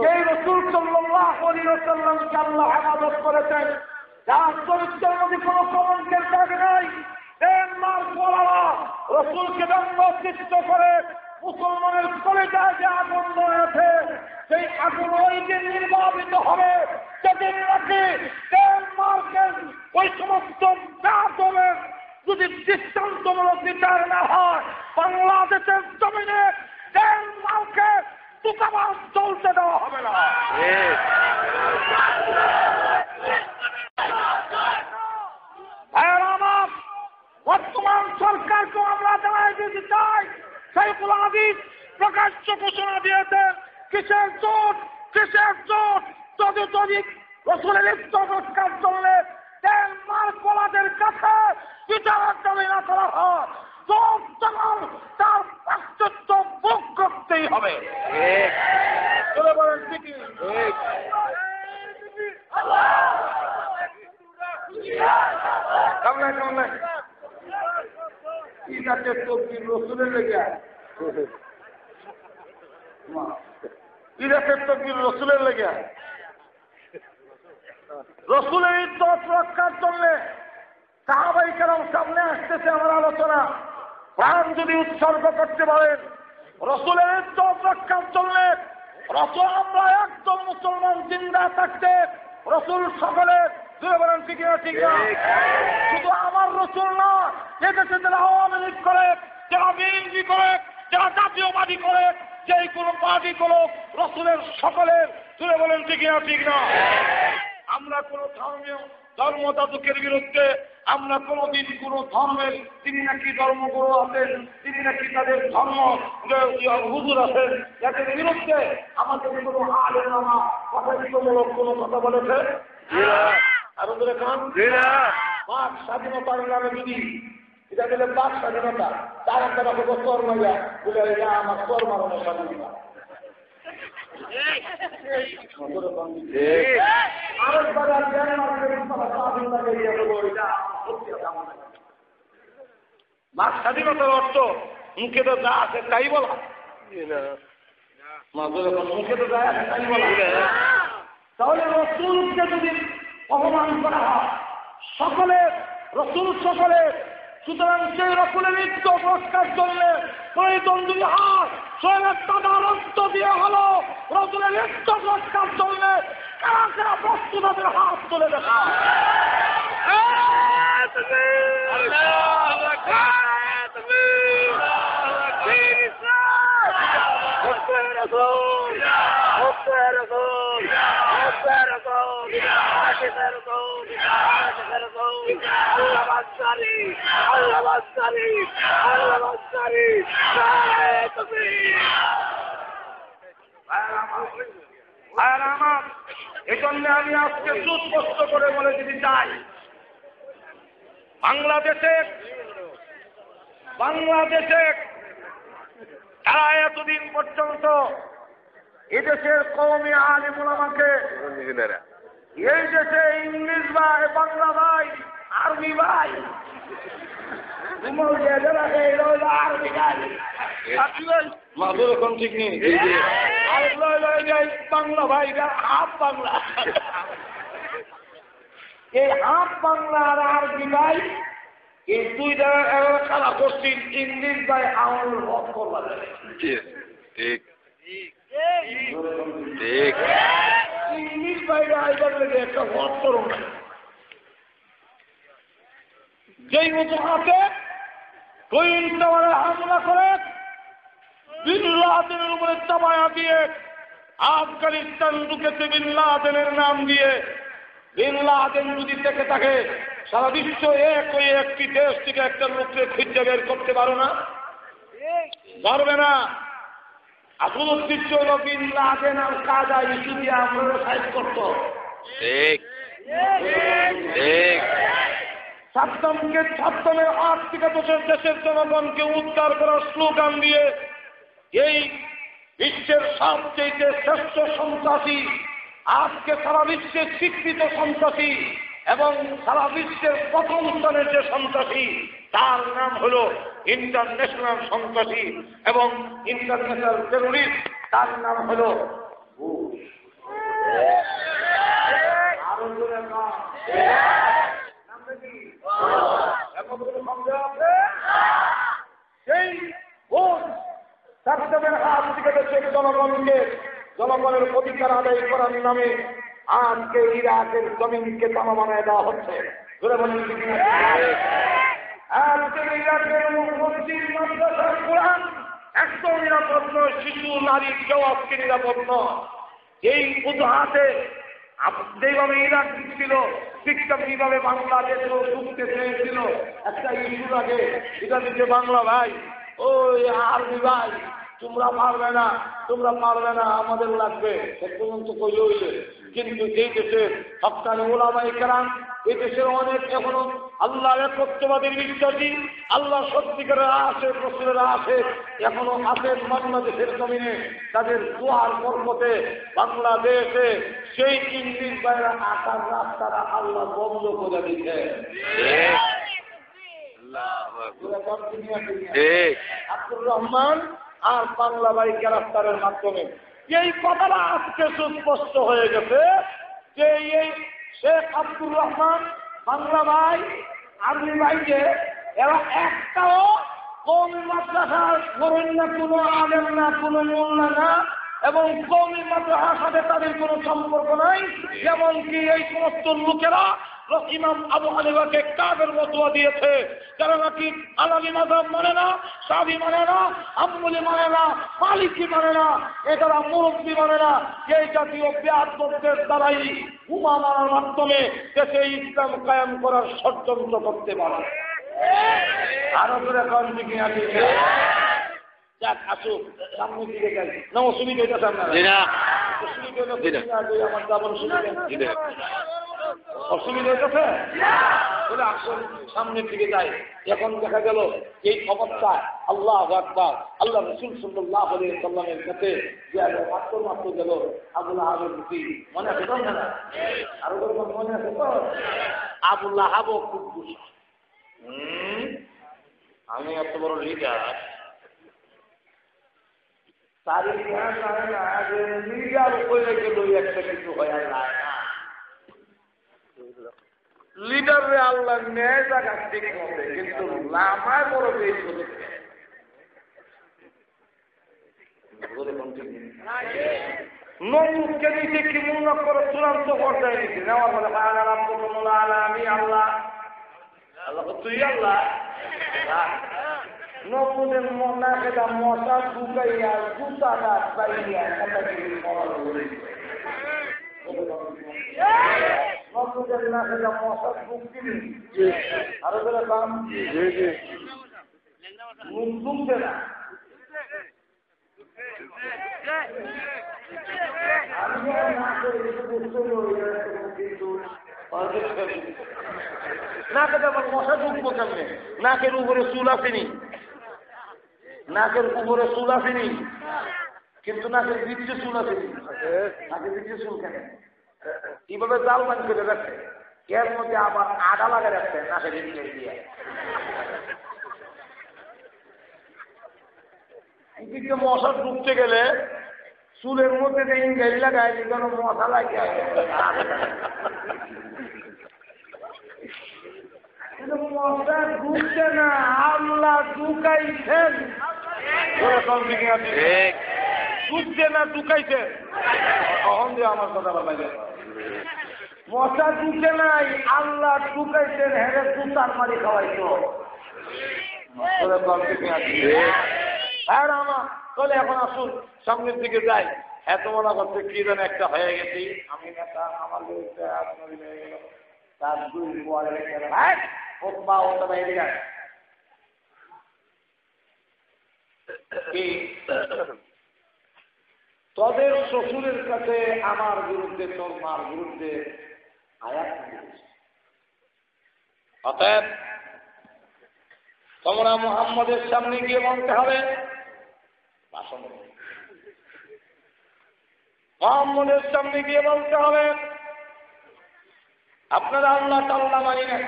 সেই রাসূল সাল্লাল্লাহু আলাইহি ওয়াসাল্লামকে আল্লাহ হেফাজত করেছেন, যার চরিত্রের মধ্যে কোনো কলঙ্কের দাগ নাই। রাসূলকে দণ্ডচিত্ত করে মুসলমানের কলিজায় যে আগুন রয়েছে, সেই আগুন ওই দিন নির্বাপিত হবে যেদিন নাকি ডেনমার্কের ওই সমস্ত জাতমের যদি দৃষ্টান্তমূলক বিচার না হয়, বাংলাদেশের জমিনে ডেনমার্কে দূতাবাস চলতে দেওয়া হবে না। বর্তমান সরকারকে আমরা জানাই দিতে চাই, সাইফুল আজিজ প্রকাশ্য ঘোষণা দিয়েছেন কিসের জোট যদি রাসূলের ইত্তেফাক চললে ডেনমার্ক ওয়ালাদের কাছে বিচারের দাবি না করা হয়, তার পাশ্চাত্য ভোগ করতেই হবে। বলেন ঠিক কেমন কি যাতে তকবীর রাসূলের লেগে ইরাকের তকবীর রাসূলের লেগে রাসূলের ইজ্জত রক্ষার জন্য সাহাবায়ে কেরাম সামনে আসতেছে। আমার আলোচনা প্রাণ যদি উৎসর্গ করতে পারেন রাসূলের ইজ্জত রক্ষার জন্য, রাসূল আমরা একদম মুসলমান জিন্দা থাকতে রাসূল সকলের বলেন ঠিক না? শুধু আমার রাসূল না, এদেশে যারা আওয়ামী লীগ করে, যারা বিএনপি করে, যারা জাতীয়বাদী করে, যেই কোনো পার্টি করো, রাসূলের সকলের তুলে বলেন ঠিক না? আমরা কোনো ধর্মযাজকের বিরুদ্ধে, আমরা কোনোদিন কোনো ধর্মের তিনি নাকি ধর্মগুরু আছেন, তিনি নাকি তাদের ধর্ম হুজুর আছেন, যাদের বিরুদ্ধে আমাদের কোনো আলেমা কথামূলক কোনো কথা বলেছে? আরো ধরে কান বাক স্বাধীনতার নামে যদি এটা দিলে বাক স্বাধীনতা, তার একটা বছর মাইয়া বলে আমার স্বর মারানোর স্বাধীনতা। স্বাধীনতার অর্থ মুখে তো যা আছে তাই বলা, মুখে তো যা আছে তাই বলা। তাহলে রাসূলকে যদি অপমান করা হয় সকলের, রাসূল সকলের, সুতরাং সেই রাসূলের ইজ্জত রক্ষার জন্য প্রয়োজন যদি হয় শরীরের তাদের রক্ত দিয়ে হলো রাসূলের ইজ্জত রক্ষার জন্য কারা কারা প্রস্তুতের হাত তুলে দেখা। এই জন্য আমি আজকে সুস্পষ্ট করে বলে দিতে চাই, বাংলাদেশে তারা এতদিন পর্যন্ত এদেশের কওমি আলিম উলামাকে এই দেশে ইংলিশ ভাই, বাংলা ভাই, আরবি ভাই, আরবি ভাই মাদুর এখন ঠিক নেই, বাংলা ভাই হাফ বাংলা, এই হাফ বাংলা আর আরবি ভাই এই দুই জায়গায় খেলা করছেন। ইংলিশ ভাই আমার হক করবা ঠিক ইংলিশ বাইরে আইবার লেগে একটা হক করো না, যেই মতো হাতে টুইন টাওয়ারে হামলা করে বিন লাদেনের উপরে চাপায়া দিয়ে আফগানিস্তান ঢুকেছে বিন লাদেনের নাম দিয়ে। বিন লাদেন যদি থেকে থাকে সারা বিশ্ব ওই একটি দেশ থেকে একটা লোককে খুঁজে বের করতে পারো না, পারবে না। আসল উদ্দেশ্য হল বিন লাদেন আর কাজা ইস্যু দিয়ে আমরা সাইজ করত। সাদ্দামের আর্থিক দেশের জনগণকে উদ্ধার করার স্লোগান দিয়ে এই বিশ্বের সবচেয়ে শ্রেষ্ঠ সন্ত্রাসী, আজকে সারা বিশ্বের স্বীকৃত সন্ত্রাসী এবং সারা বিশ্বের প্রথম স্থানের যে সন্ত্রাসী তার নাম হল ইন্টারন্যাশনাল সন্ত্রাসী এবং ইন্টারন্যাশনাল টেরোরিস্ট, তার নাম হল বুশ। আরো জোরে না সেই সাদ্দামের হাত থেকে দেশের জনগণের অধিকার আদায় করার নামে আজকে ইরাকের জমিনকে তামা বানায় দেওয়া হচ্ছে। আজকের ইরাকের মসজিদ মাদ্রাসার কোরআন একদম নিরাপদ নয়, শিশু নারী কেউ আজকে নিরাপদ নয়। এই উদাহাতে যেভাবে ইরাক ছিল ঠিক তেমনিভাবে বাংলাদেশও ঢুকতে চেয়েছিল। একটা ইস্যুর আগে এটা দিচ্ছে বাংলা ভাই, ওই আরবি ভাই, তোমরা পারবে না, আমাদের লাগবে পর্যন্ত কই হইলে। কিন্তু এই দেশের হক্কানি ওলামায়ে কেরাম, এই দেশের অনেক এখনো আল্লাহ একত্ববাদের বিশ্বাসী, আল্লাহ সত্যিকারের আসে, রসুলেরা আসে, এখনো আছেন বাংলাদেশের জমিনে। তাদের দুয়ার বরকতে বাংলাদেশে সেই ইংলিশ বাইরে আসার রাস্তাটা আল্লাহ বন্ধ করে দিচ্ছে। আব্দুর রহমান আর বাংলা ভাই গ্রেফতারের মাধ্যমে এই কথাটা আজকে সুস্পষ্ট হয়ে গেছে যে এই শেখ আব্দুর রহমান, বাংলা ভাই, আর্মি ভাই যে এরা একটাও কওমি মাদ্রাসা করেন না, কোনো আলেম না, কোনো মোল্লা না, এবং কওমি মাদ্রাসার সাথে তাদের কোনো সম্পর্ক নাই। যেমনকি এই সমস্ত লোকেরা ইমাম আবু হানিফাকে কাফের ফতোয়া দিয়েছে, যারা নাকি আলামি মাযহাব মানে না, শাফি মানে না, হাম্বলি মানে না, মালিকি মানে না, এরা মুরব্বি মানে না। এই জাতীয় বেয়াদবদের দ্বারাই হুমা মারার মাধ্যমে দেশে ইসলাম কায়েম করার ষড়যন্ত্র করতে পারে। আরো করে কম দিকে আছে যাক, আসুক সামনের দিকে যাই। না অসুবিধা হইতেছে আপনারা? আমার যাবার অসুবিধা হইতেছে বলে আসুন সামনের দিকে যাই। এখন দেখা গেল এই অবস্থা আল্লাহু আকবার, আল্লাহ রাসূল সাল্লাল্লাহু আলাইহি ওয়াসাল্লামের কাছে যে মাত্র গেল আবুল আহাবের প্রতি মনে আছে তো না? আরো মনে আছে তো? আবুল আহাবও খুব খুশি, আমি এত বড় লিডার, লিডারে আল্লাহ ন্যায় জায়গা ঠিক মতে, কিন্তু লামায় বড় বেশ করেছে। নমুখকে নিচে কি মূল্য করে চূড়ান্ত পর্যায়ে নিচ্ছে নেওয়ার পরে আমি আল্লাহ আল্লাহ তুই আল্লাহ নমুদের মনা খেলা মশা ঢুকাইয়া জুতাটা পাইয়া আরো বেলা দাম ঢুকছে না। নাকে আবার মশা ঢুকবো কেমনে? নাকের উপরে চুল আসেনি, নাকের উপরে চুল আসেনি, কিন্তু নাকের ভিতরে চুল আসেনি। নাকের ভিতরে চুল কেন? কিভাবে জাল মান করে রাখছে, এর মধ্যে আবার আডা লাগা রাখছে নাকের ভিতরে দিয়ে। এদিকে মশা ঢুকতে গেলে চুলের মধ্যে ইংরেজি লাগায় যেন মশা লাগে। মশা ঢুকছে না, আল্লাহ ঢুকাইছেন। ঢুকছে না, ঢুকাইছেন। কখন যে আমার কথা বলা যায়, মশা ঢুকে নাই, আল্লাহ ঢুকাইছেন। হেরে জুতার মারি খাওয়াইতো। আর আমার চলে এখন আসুন সামনের দিকে যাই। এত মনে করছে কি যেন একটা হয়ে গেছি আমি, নেতা আমার বিরুদ্ধে আপনার হয়ে গেল। তার দুই তোদের শ্বশুরের কাছে আমার বিরুদ্ধে, তোর মার বিরুদ্ধে আয়াত দিয়েছে। অতএব তোমরা মুহাম্মদের সামনে গিয়ে বলতে হবে, মুহাম্মদের সামনে গিয়ে বলতে হবে আপনারা আল্লাহ তাআলা মানি না।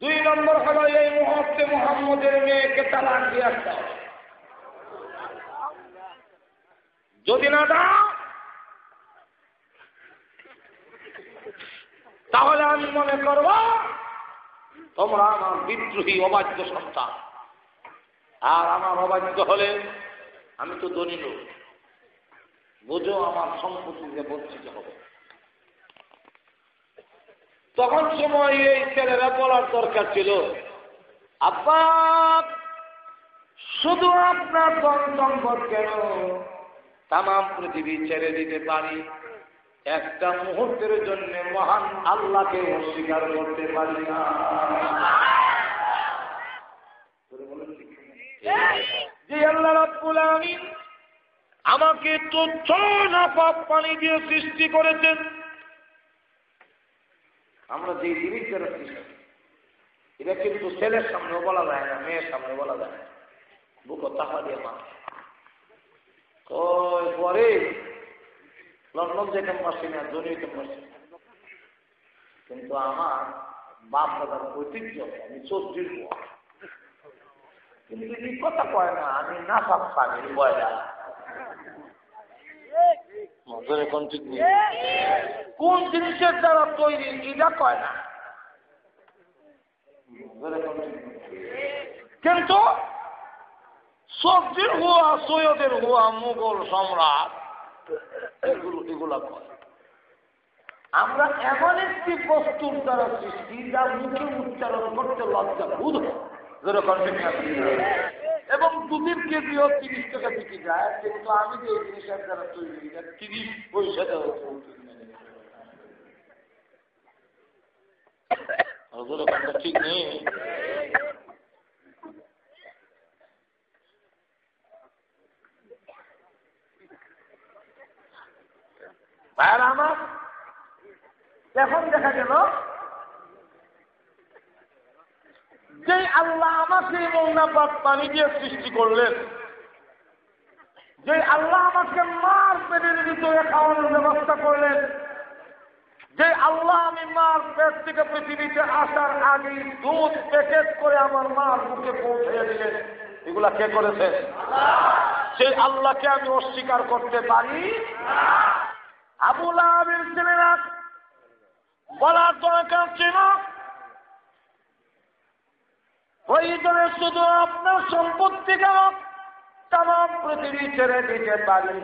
দুই নম্বর হলো এই মুহূর্তে মুহাম্মদের মেয়েকে তালাক দিয়ে আসতে হবে। যদি না দাও তাহলে আমি মনে করব তোমরা আমার বিদ্রোহী অবাধ্য সন্তান। আর আমার অবাধ্য হলে আমি তো ধনী লোক, বুঝো আমার সম্পত্তিতে বঞ্চিত হবে। তখন সময় এই ছেলেরা বলার দরকার ছিল, আব্বা শুধু আপনার ধন সম্পদ কেন, তাম পৃথিবী ছেড়ে দিতে পারি, একটা মুহূর্তের জন্য মহান আল্লাহকে অস্বীকার করতে পারি না। যে আল্লাহ রাব্বুল আলামিন আমাকে তুচ্ছ নাপাক পানি দিয়ে সৃষ্টি করেছেন, আমরা যে জিনিস দ্বারা সৃষ্টি, এটা কিন্তু ছেলের সামনে বলা যায় না, মেয়ের সামনে বলা যায় না। বুক টাকা দিয়ে মা পরে লন্ডন যেতাম পারছি না, জমি যেতাম পারছি না, কিন্তু আমার বাপ দাদার ঐতিহ্য আমি চৌধুরীর বউ। কিন্তু এই কথা কয় না আমি না পাপ পানি বয়লা। কোন জিনিসের দ্বারা তৈরি এটা কয় না, কিন্তু সবজির হুয়া, সৈয়দের হুয়া, মুঘল সম্রাট, এগুলা কয়। আমরা এমন একটি বস্তুর দ্বারা সৃষ্টি যা মুখে উচ্চারণ করতে লজ্জা বোধ হয়, এবং দুধের কেজিও 30 টাকা বিক্রি যায়, কিন্তু আমি যে এই জিনিসের দ্বারা তৈরি 30 পয়সা দেওয়া ঠিক নেই। ভাইয়ের আমার এখন দেখা গেল যে আল্লাহ আমাকে মৌনাপাত পানি দিয়ে সৃষ্টি করলেন, যে আল্লাহ আমাকে মার পেটের ভিতরে খাওয়ানোর ব্যবস্থা করলেন, যে আল্লাহ আমি মার পেট থেকে পৃথিবীতে আসার আগে দুধ প্যাকেট করে আমার মার মুখে পৌঁছে দিলেন, এগুলা কে করেছে? সেই আল্লাহকে আমি অস্বীকার করতে পারি? আবু লাহাবের ছেলেরা বলার দরকার ছিল প্রয়োজনে শুধু আপনার সম্পত্তি কেন তাম পৃথিবী ছেড়ে দিতে পারি,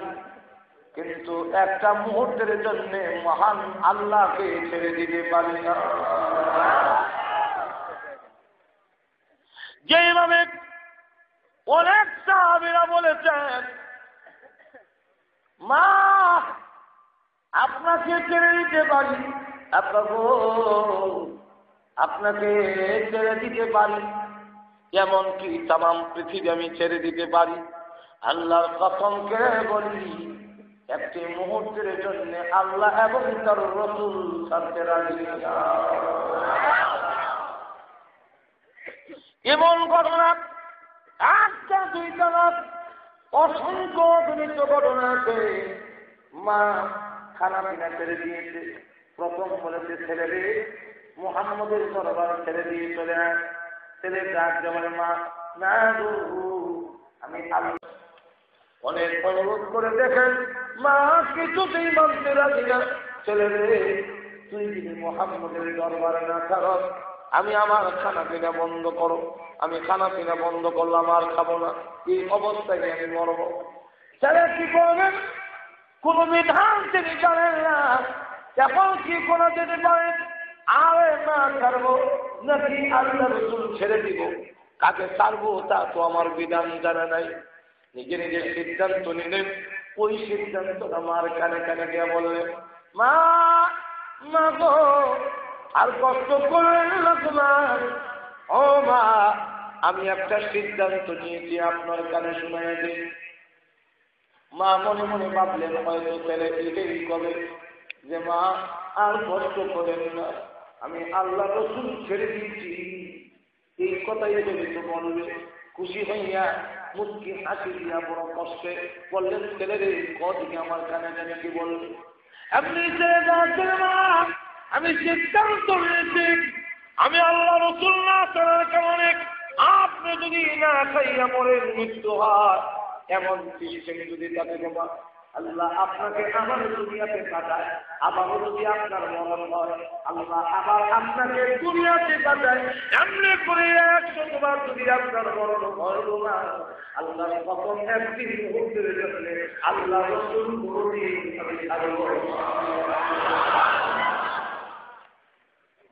কিন্তু একটা মুহূর্তের জন্য মহান আল্লাহকে ছেড়ে দিতে পারি না। যেভাবে অনেক সাহাবীরা বলেছেন মা আপনাকে ছেড়ে দিতে পারি, আপনাকে ছেড়ে দিতে পারি, এমনকি তামাম পৃথিবী আমি ছেড়ে দিতে পারি। আল্লাহর কসম করে বলি, একটি মুহূর্তের জন্য আল্লাহ এবং তার রাসূল ছাড়তে রাজি না। এমন ঘটনা একটা দুইটা না, অসংখ্য অগণিত ঘটনা আছে। মা খানা পিনা ছেড়ে দিয়েছে। প্রথম বলেছে ছেলে রে, মুহাম্মদের দরবার ছেড়ে দিয়ে চলে আয়। ছেলে ডাক দেওয়ার মা না গো, আমি আল্লাহ অনেক অনুরোধ করে দেখেন, মা কিছুতেই মানতে রাজি না। ছেলে রে, তুই যদি মুহাম্মদের দরবারে না ছাড়স, আমি আমার খানা পিনা বন্ধ করো। আমি খানা পিনা বন্ধ করলাম, আর খাবো না। এই অবস্থায় আমি মরব। ছেলে কি করবেন? কোন বিধান তিনি জানেন না। এখন কি করা যেতে পারে? আরে না ছাড়বো নাকি আল্লাহ রাসূল ছেড়ে দিব? কাকে ছাড়বো তা তো আমার বিধান জানা নাই। নিজে নিজে সিদ্ধান্ত নিলেন। ওই সিদ্ধান্ত আমার কানে কানে গিয়ে বললেন, মা মা গো, আর কষ্ট করলেন না তোমার। ও মা, আমি একটা সিদ্ধান্ত নিয়েছি, আপনার কানে শুনাইয়া দিন। মা মনে মনে ভাবলেন হয়তো ছেলে এটাই কবে যে মা আর কষ্ট করেন না, আমি আল্লাহ রাসূল ছেড়ে দিয়েছি। এই কথাই যদি তো বলবে, খুশি হইয়া মুচকি হাসি দিয়া বড় কষ্টে বললেন, ছেলে রে কদিকে আমার কানে কানে কি বলবে? আপনি ছেড়ে যাচ্ছেন মা, আমি সিদ্ধান্ত নিয়েছি, আমি আল্লাহ রাসূল না ছাড়ার কারণে আপনি যদি না খাইয়া মরেন, মৃত্যু হয়, এমন সিস্টেম যদি তাকে বাবা আল্লাহ আপনাকে আমার দুনিয়াতে পাঠায়, আবারও যদি আপনার মরণ হয়, আল্লাহ আবার আপনাকে দুনিয়াতে পাঠায়, এমনি করে 100 বার যদি আপনার মরণ হয় না, আল্লাহর কসম একদিন মুহূর্তের জন্য আল্লাহ রাসূল বলি আমি ছাড়ব।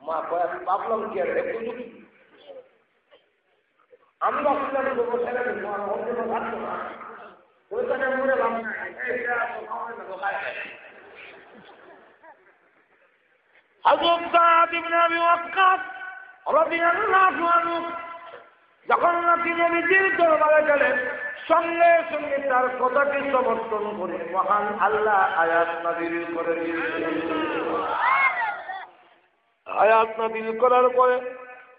মা কয় আমি ভাবলাম কি আর দেখুন, আমি ভাবছিলাম দেবো ছেলে অন্য থাকতো না, ওইখানে মনে ভাব না। হযরত সাদ ইবনে আবি ওয়াক্কাস রাদিয়াল্লাহু আনহু যখন নাকি নবীজির দরবারে গেলেন, সঙ্গে সঙ্গে তার কথাকে সমর্থন করে মহান আল্লাহ আয়াত নাযিল করে দিলেন। আয়াত নাযিল করার পরে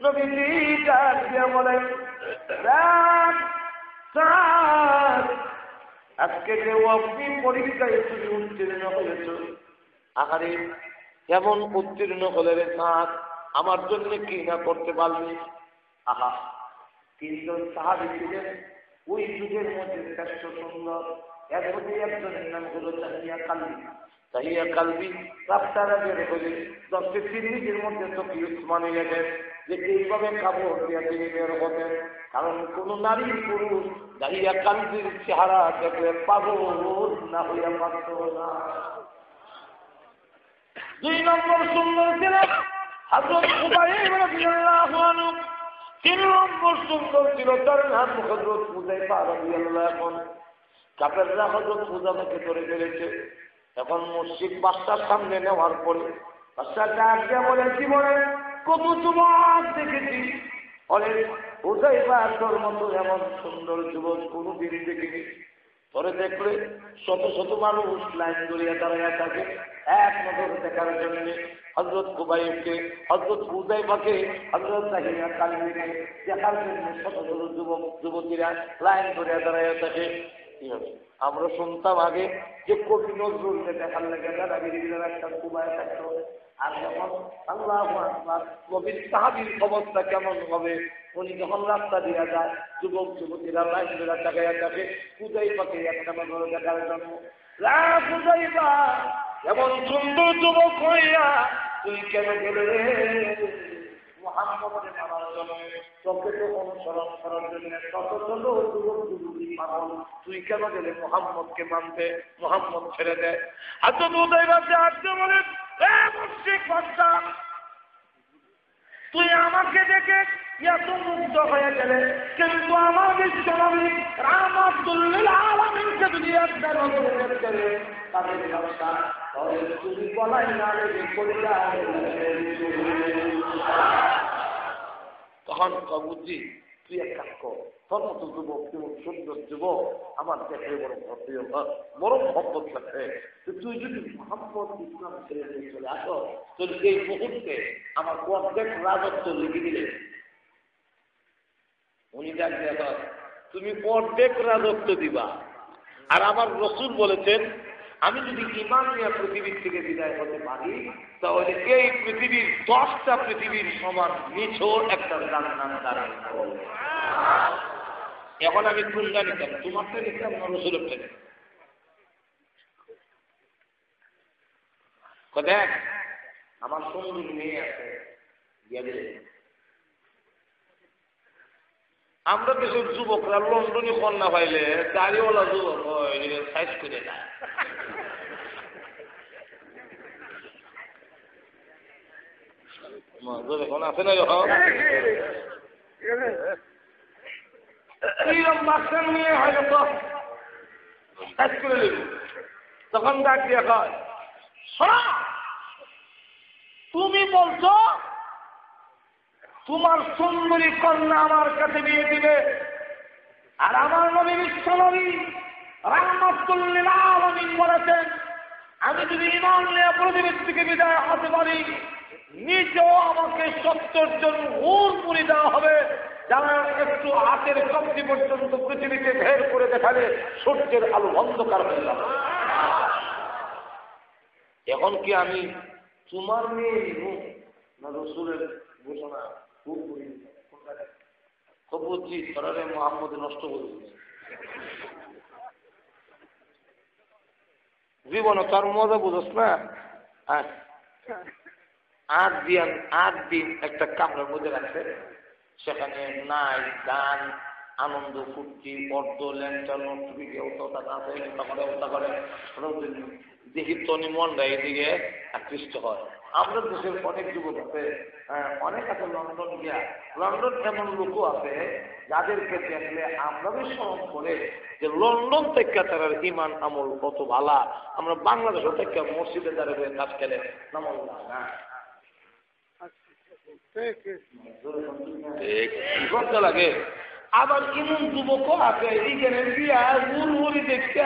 নবীজি ডাক দিয়ে বলেন, আজকে যে আপনি পরীক্ষায় তুমি উত্তীর্ণ হয়েছ, আহারে এমন উত্তীর্ণ হলে রে সাদ, আমার জন্য কি না করতে পারলি? আহা, তিনজন সাহাবী ছিলেন ওই যুগের মধ্যে শ্রেষ্ঠ সুন্দর। এর মধ্যে একজনের নাম হলো তাহিয়া কালবি। তাহিয়া কালবি রাস্তারা বের হলে 10 মিনিটের মধ্যে তো কি উসমানী গেছেন যে এইভাবে কাপড় দিয়ে তিনি বের হতেন। কারণ কোন নারী পুরুষ তাহিয়া কালবির চেহারা দেখলে পাগল না হইয়া পারত না। 2 নম্বর সুন্দর ছিলেন হযরত খুবাইব রাদিয়াল্লাহু আনহু। 3 নম্বর সুন্দর ছিল তার নাম হযরত হুযায়ফা রাদিয়াল্লাহু আনহু। কাফেররা হযরত হুযায়ফাকে ধরে ফেলেছে। এখন মসজিদ বাদশার সামনে নেওয়ার পরে বাদশা ডাক দিয়ে বলে, কি বলে, কত যুবক দেখেছি, অনেক হুযায়ফা তোর মতো এমন সুন্দর যুবক কোনোদিন দেখিনি। পরে দেখলে শত শত মানুষ লাইন ধরিয়া দাঁড়াইয়া থাকে এক নজর দেখার জন্য হযরত খুবাইবকে, হযরত হুযায়ফাকে, হযরত তাহিয়া কালবিকে দেখার জন্য শত শত যুবক যুবতীরা লাইন ধরিয়া দাঁড়াইয়া থাকে। কি হবে? আমরা শুনতাম আগে যে কবি নজরুলকে দেখার লাগে দাদাগিরির একটা খুবাই থাকতো, আর যখন আল্লাহু আকবার নবীর সাহাবীর অবস্থা কেমন হবে, উনি যখন রাস্তা দিয়ে যায় যুবক যুবতীরা লাইন ধরে তাকাইয়া থাকে হুযায়ফাকে একটা নজর দেখার জন্য। হুযায়ফা, এমন সুন্দর যুবক হইয়া তুই কেন গেলে মুহাম্মদকে মারার জন্য? তোকে তো অনুসরণ করার জন্য শত শত যুবক যুবতী পাগল, তুই কেন গেলে মুহাম্মদকে মানতে? মুহাম্মদ ছেড়ে দেয়। হযরত হুযায়ফা আসতে বলেন, এ মুশরিক বাদশা, তুই আমাকে দেখে এত মুগ্ধ হয়ে গেলে, কিন্তু আমার বিশ্বনবী রাহমাতুল লিল আলামিনকে যদি একটা নজর দেখতে তাদের ব্যবসা তাহলে তুমি বলাই না লেগে পড়ে যায়। তখন বুঝি তুই এক কাজ কর, তোর মতো যুবক কেমন সুন্দর যুবক আমার দেখে বড় মহব্বত লাগছে, তুই যদি মহব্বত ইসলাম ছেড়ে দিয়ে চলে আসো, তোর এই মুহূর্তে আমার অর্ধেক রাজত্ব লিখে দিলে। উনি জানতে তুমি অর্ধেক রাজত্ব দিবা। আর আমার রসুল বলেছেন আমি যদি ঈমান নিয়ে পৃথিবীর থেকে বিদায় হতে পারি তাহলে এই পৃথিবীর 10টা পৃথিবীর সমান নিছও একটা জান্নাত দাঁড়ান। এখন আমি কোনটা নিতাম, তোমারটা নিতাম না রসুলেরটা নিতাম? দেখ আমার সুন্দর মেয়ে আছে, আমরা দেশের যুবকরা লন্ডনে কন্যা পাইলে দাড়িওয়ালা যুবক সাইজ করে না। এখন আছে না যখন নিয়ে হয় তো সাইজ করে নেব, তখন ডাক দিয়ে হয় তুমি বলছো তোমার সুন্দরী কন্যা আমার কাছে বিয়ে দিবে, আর আমার নবী বিশ্বনবী রাহমাতুল লিল আলামিন বলেছেন আমি যদি ঈমান নিয়ে পৃথিবীর থেকে বিদায় হতে পারি নিচেও আমাকে 70 জন হুর পুরি দেওয়া হবে, যারা একটু হাতের কবজি পর্যন্ত পৃথিবীতে বের করে দেখালে সূর্যের আলো অন্ধকার হয়ে যাবে। এখন কি আমি তোমার মেয়ে না রসুলের ঘোষণা খুব বুঝছি ধরারে মোহাম্মদ নষ্ট করে জীবন তার মজা বুঝোস না। 8 দিন একটা কামরার মধ্যে রাখছে, সেখানে নাই গান আনন্দ ফুর্তি অর্ধ ল্যাংটা নটুকি করে দেখি তনি মনটা এদিকে আকৃষ্ট হয়। আমাদের দেশের অনেক যুবক আছে, অনেক আছে লন্ডন গিয়া, লন্ডন এমন লোকও আছে যাদেরকে দেখলে আমরা স্মরণ করে যে লন্ডন থেকে তার ইমান আমল কত ভালা, আমরা বাংলাদেশ থেকে মসজিদে দাঁড়িয়ে কাজ খেলে নামল না। লজ্জা লাগে। আবার এমন যুবকও আছে এইখানে বিয়া গুড় দেখতে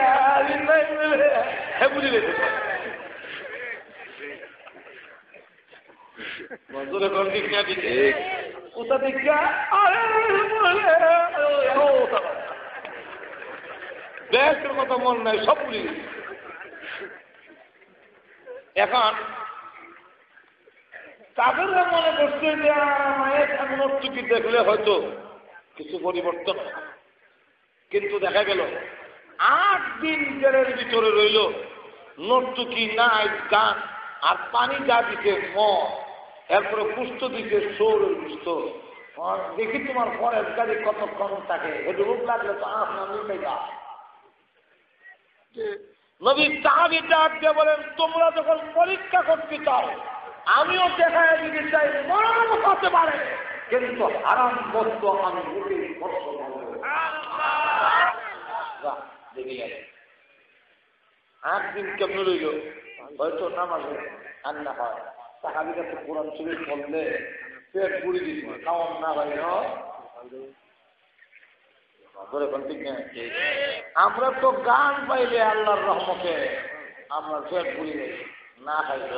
বুঝে গেছে কোথা দেখা ব্যাগের কথা মন নাই, সব ভুলে গেছে। এখন তাদের মনে করছে যে মায়ের এমন চুকি দেখলে হয়তো কিছু পরিবর্তন, কিন্তু দেখা গেল 8 দিন জেলের ভিতরে রইল, নর্তুকি নাই গান, আর পানি যা দিতে মদ, এরপরে পুষ্ট দিতে সৌরের পুষ্ট। দেখি তোমার পরের গাড়ি কতক্ষণ থাকে, একটু রূপ লাগলে তো নবী সাহাবী ডাক দিয়ে বলেন তোমরা যখন পরীক্ষা করতে চাও আমিও দেখায় দিতে চাই মরণ হতে পারে, কিন্তু হারাম বস্তু আমি মোটেই স্পর্শ করব না। 8 দিন কেমন রইল, হয়তো নামাজে আন্না হয়, সাহাবীরা তো কোরআন শরীফ পড়লে পেট পুড়ে দিত, খাওয়ান না হয় না। আমরা তো গান পাইলে আল্লাহর রহমতে আমরা পেট পুড়ে না খাইল।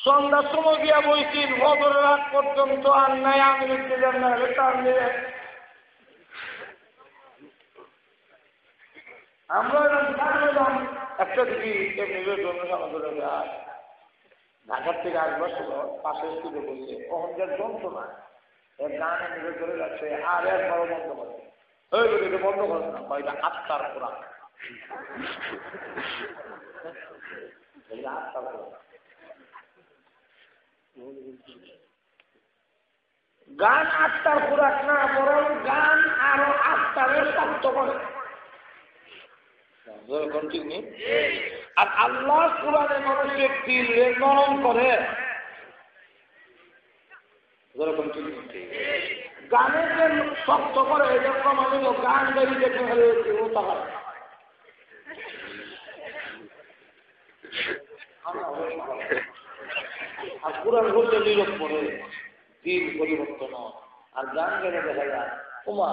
সন্ধ্যার সময় গিয়া বইছি ভদরের রাত পর্যন্ত আর নাই, আমি আমরা একটা দিকে ঢাকার থেকে আসবার সময় পাশের স্কুলে বলছে অহংকার যন্ত্রণা এর গান নিজে চলে যাচ্ছে, আর একবারও বন্ধ করে বন্ধ করে না, এটা আত্মার খোরাক। গান আত্মার খোরাক না, বরং গান আরো আত্মারে শক্ত করে। ঠিক নেই। আর আল্লাহ কোরআনে মানুষের দিল নরম করে, গানে যে শক্ত করে এরকম আমি গান গাড়ি দেখে ফেলেছি ও তাহলে আর কোরআন বলতে নীরব করে দিন পরিবর্তন। আর গান গানে দেখা যায় ওমা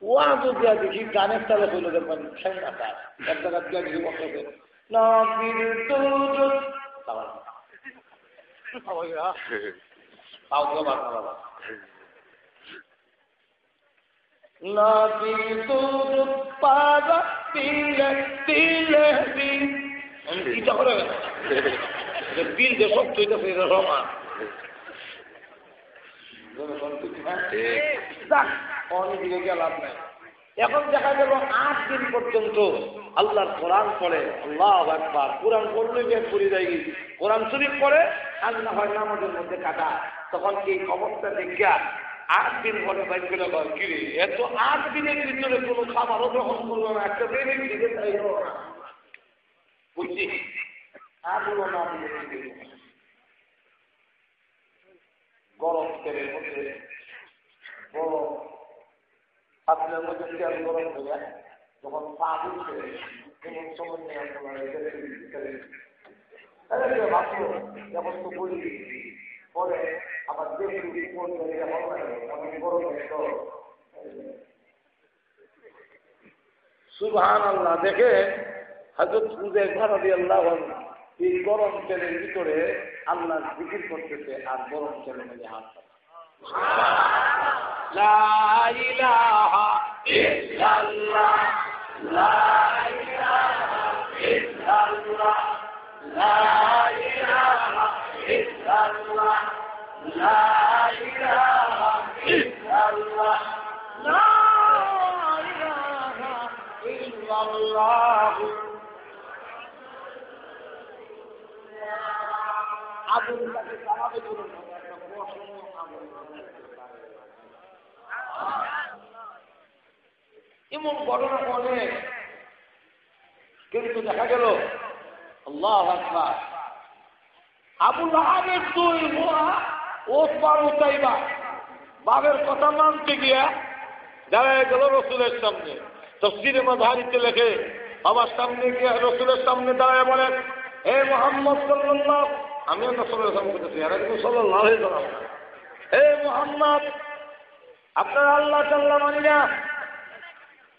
ওয়া যদি দেখি গানের তালে বলে দেখবেন ঠেঙ্গাটা এক জায়গা দিয়ে দেখি বসে না দিল যে সব চইতেছে রমা অনেকদিকে লাভ নাই। এখন দেখা গেল 8 দিন পর্যন্ত আল্লাহর কোরআন পড়ে, আল্লাহু আকবার, কোরআন পড়লে যে পড়ে যায়, কোরআন শরীফ পড়ে আর না হয় নামাজের মধ্যে কাটা। তখন এই খবরটা দেখিয়া 8 দিন পরে বাইক করে কিরে এত 8 দিনের ভিতরে কোনো খাবারও গ্রহণ করলো না, একটা বেরিয়ে দিকে চাইল না বুঝছি আর বলো না গরম তেলের মধ্যে বড় আপনার মধ্যে তেল গরম করে যখন পা উঠছে এমন সময় নিয়ে ভাবলো যখন তো বলি পরে আবার দেখি গরম সুবহান আল্লাহ দেখে হযরত হুযায়ফা রাদিয়াল্লাহু আনহু এই গরম তেলের ভিতরে আল্লাহ জিকির করতেছে আর গরম তেলের মধ্যে হাত লা ইলাহা ইল্লাল্লাহ লা ইলাহা ইল্লাল্লাহ লা ইলাহা ইল্লাল্লাহ লা ইলাহা ইল্লাল্লাহ লা ইলাহা ইল্লাল্লাহ। আগুন তাকে জ্বালাবে বলুন এমন ঘটনা অনেক, কিন্তু দেখা গেল আল্লাহু আকবার আবু লাহাবের 2 মুয়া ওসমান উতাইবা বাবার কথা মানতে গিয়া দাঁড়ায় গেল রসুলের সামনে। তাফসীরে মাযহারিতে লেখে আমার সামনে গিয়ে রসুলের সামনে দাঁড়ায় বলেন, হে মুহাম্মদ সাল্লাল্লাহু, আমি রাসূলের সামনে বলতেছি আর রাসূল সাল্লাল্লাহু আলাইহি ওয়াসাল্লাম, হে মুহাম্মদ আপনার আল্লাহ তাআলা মানি না,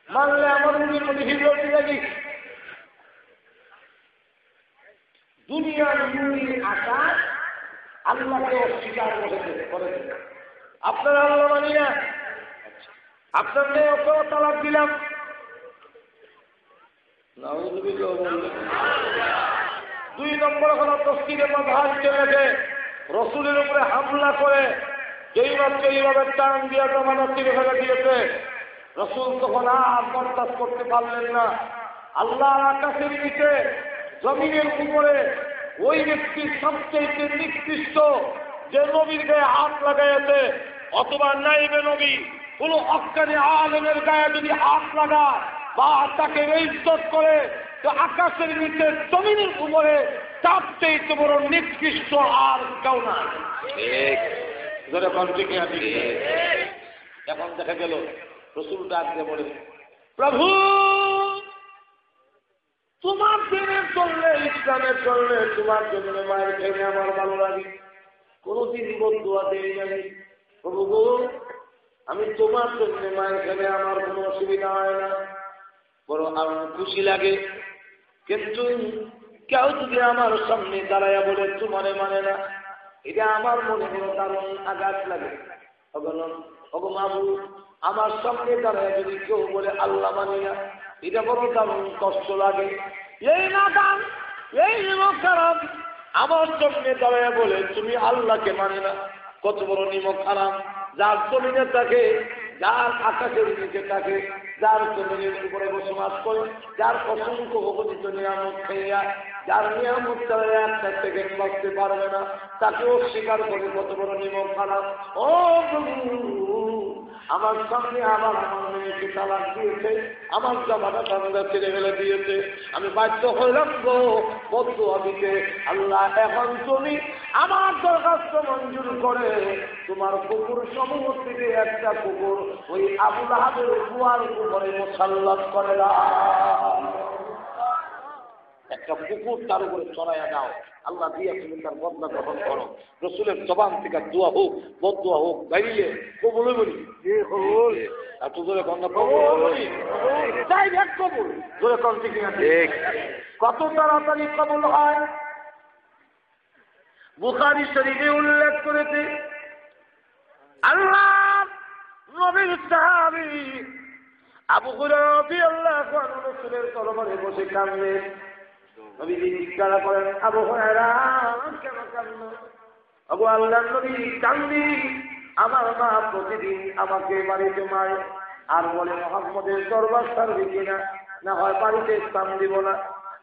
মানলে আমার মুখের মধ্যে হিজরত লাগি। দুনিয়ার নূরের আকাশ আল্লাহকে অস্বীকার করেছে। আপনার আল্লাহ মানি না, আপনার মেয়েকে তালাক দিলাম। দুই নম্বর হলো তাফসীরে মাযহারিতে লেখে রসুলের উপরে হামলা করে যেই মাত্র এইভাবে টান দিয়া জমানা তীরে ফেলে দিয়েছে, রসুল তখন আর বরদাস্ত করতে পারলেন না। আল্লাহর আকাশের নিচে জমিনের উপরে ওই ব্যক্তি সবচেয়ে নিকৃষ্ট যে নবীর গায়ে হাত লাগাইছে, অথবা নাইবে নবী কোন হক্কানি আলেমের গায়ে যদি হাত লাগায় বা তাকে ইজ্জত করে, তো আকাশের নিচে জমিনের উপরে তার চেয়ে বড় নিকৃষ্ট আর কেউ না। এখন দেখা গেল রসুল ডাকতে বলে, প্রভু তোমার দিনের চললে ইসলামের চললে তোমার জন্য মায়ের খেয়ে আমার ভালো লাগে, কোনদিন বদুয়া দেই নাই। প্রভু আমি তোমার জন্য মায়ের খেলে আমার কোনো অসুবিধা হয় না, বড় আমার খুশি লাগে। কিন্তু কেউ যদি আমার সামনে দাঁড়াইয়া বলে তোমারে মানে না, এটা আমার মনে বড় দারুণ আঘাত লাগে। আমার সামনে দাঁড়ায় যদি কেউ বলে আল্লাহ মানি না, এটা বড় দারুণ কষ্ট লাগে। এই না দান এই খারাপ আমার সামনে দাঁড়ায় বলে তুমি আল্লাহকে মানে না, কত বড় নিমক খারাপ। যার জমিনে থাকে, যার আকাশের নিচে থাকে, যার জমিনের উপরে বসবাস করে, যার অসংখ্য অগণিত নিয়ামত খাইয়া, যার নিয়ামত তারা একটা থেকে বাঁচতে পারবে না, তাকে অস্বীকার করে কত বড় নিমক খারাপ। ও প্রভু আমার সামনে আবার আমার মেয়েকে তালাক দিয়েছে, আমার জামাটা ঠান্ডা ছেড়ে ফেলে দিয়েছে, আমি বাধ্য হইলাম গো বদুয়া দিতে। আল্লাহ এখন তুমি আমার দরখাস্ত মঞ্জুর করে তোমার কুকুর সমূহ থেকে একটা কুকুর ওই আবুল আহাবের কুয়ার উপরে মোসাল্লাত করে দাও, একটা কুকুর তার উপরে চড়াইয়া দাও। আল্লাহ দিয়ে তুমি তার বদলা গ্রহণ করো। রসুলের জবান থেকে দোয়া হোক বদুয়া হোক বাইরে কবুল বলি এত জোরে কন্যা কবুল জোরে কম ঠিক কত তাড়াতাড়ি কবুল হয়। বুখারী শরীফে উল্লেখ করেছে আল্লাহ নবীর সাহাবী আবু হুরায়রা রাদিয়াল্লাহু আনহু রাসূলের দরবারে বসে কাঁদলেন। নবীজি জিজ্ঞাসা করেন, আবু হুরায়রা কেন কাঁদো? আবু আল্লাহর নবী, কান্দি আমার মা প্রতিদিন আমাকে বাড়িতে মারে আর বলে মুহাম্মদের দরবার ছাড়বে কিনা, না হয় বাড়িতে স্থান দিব না।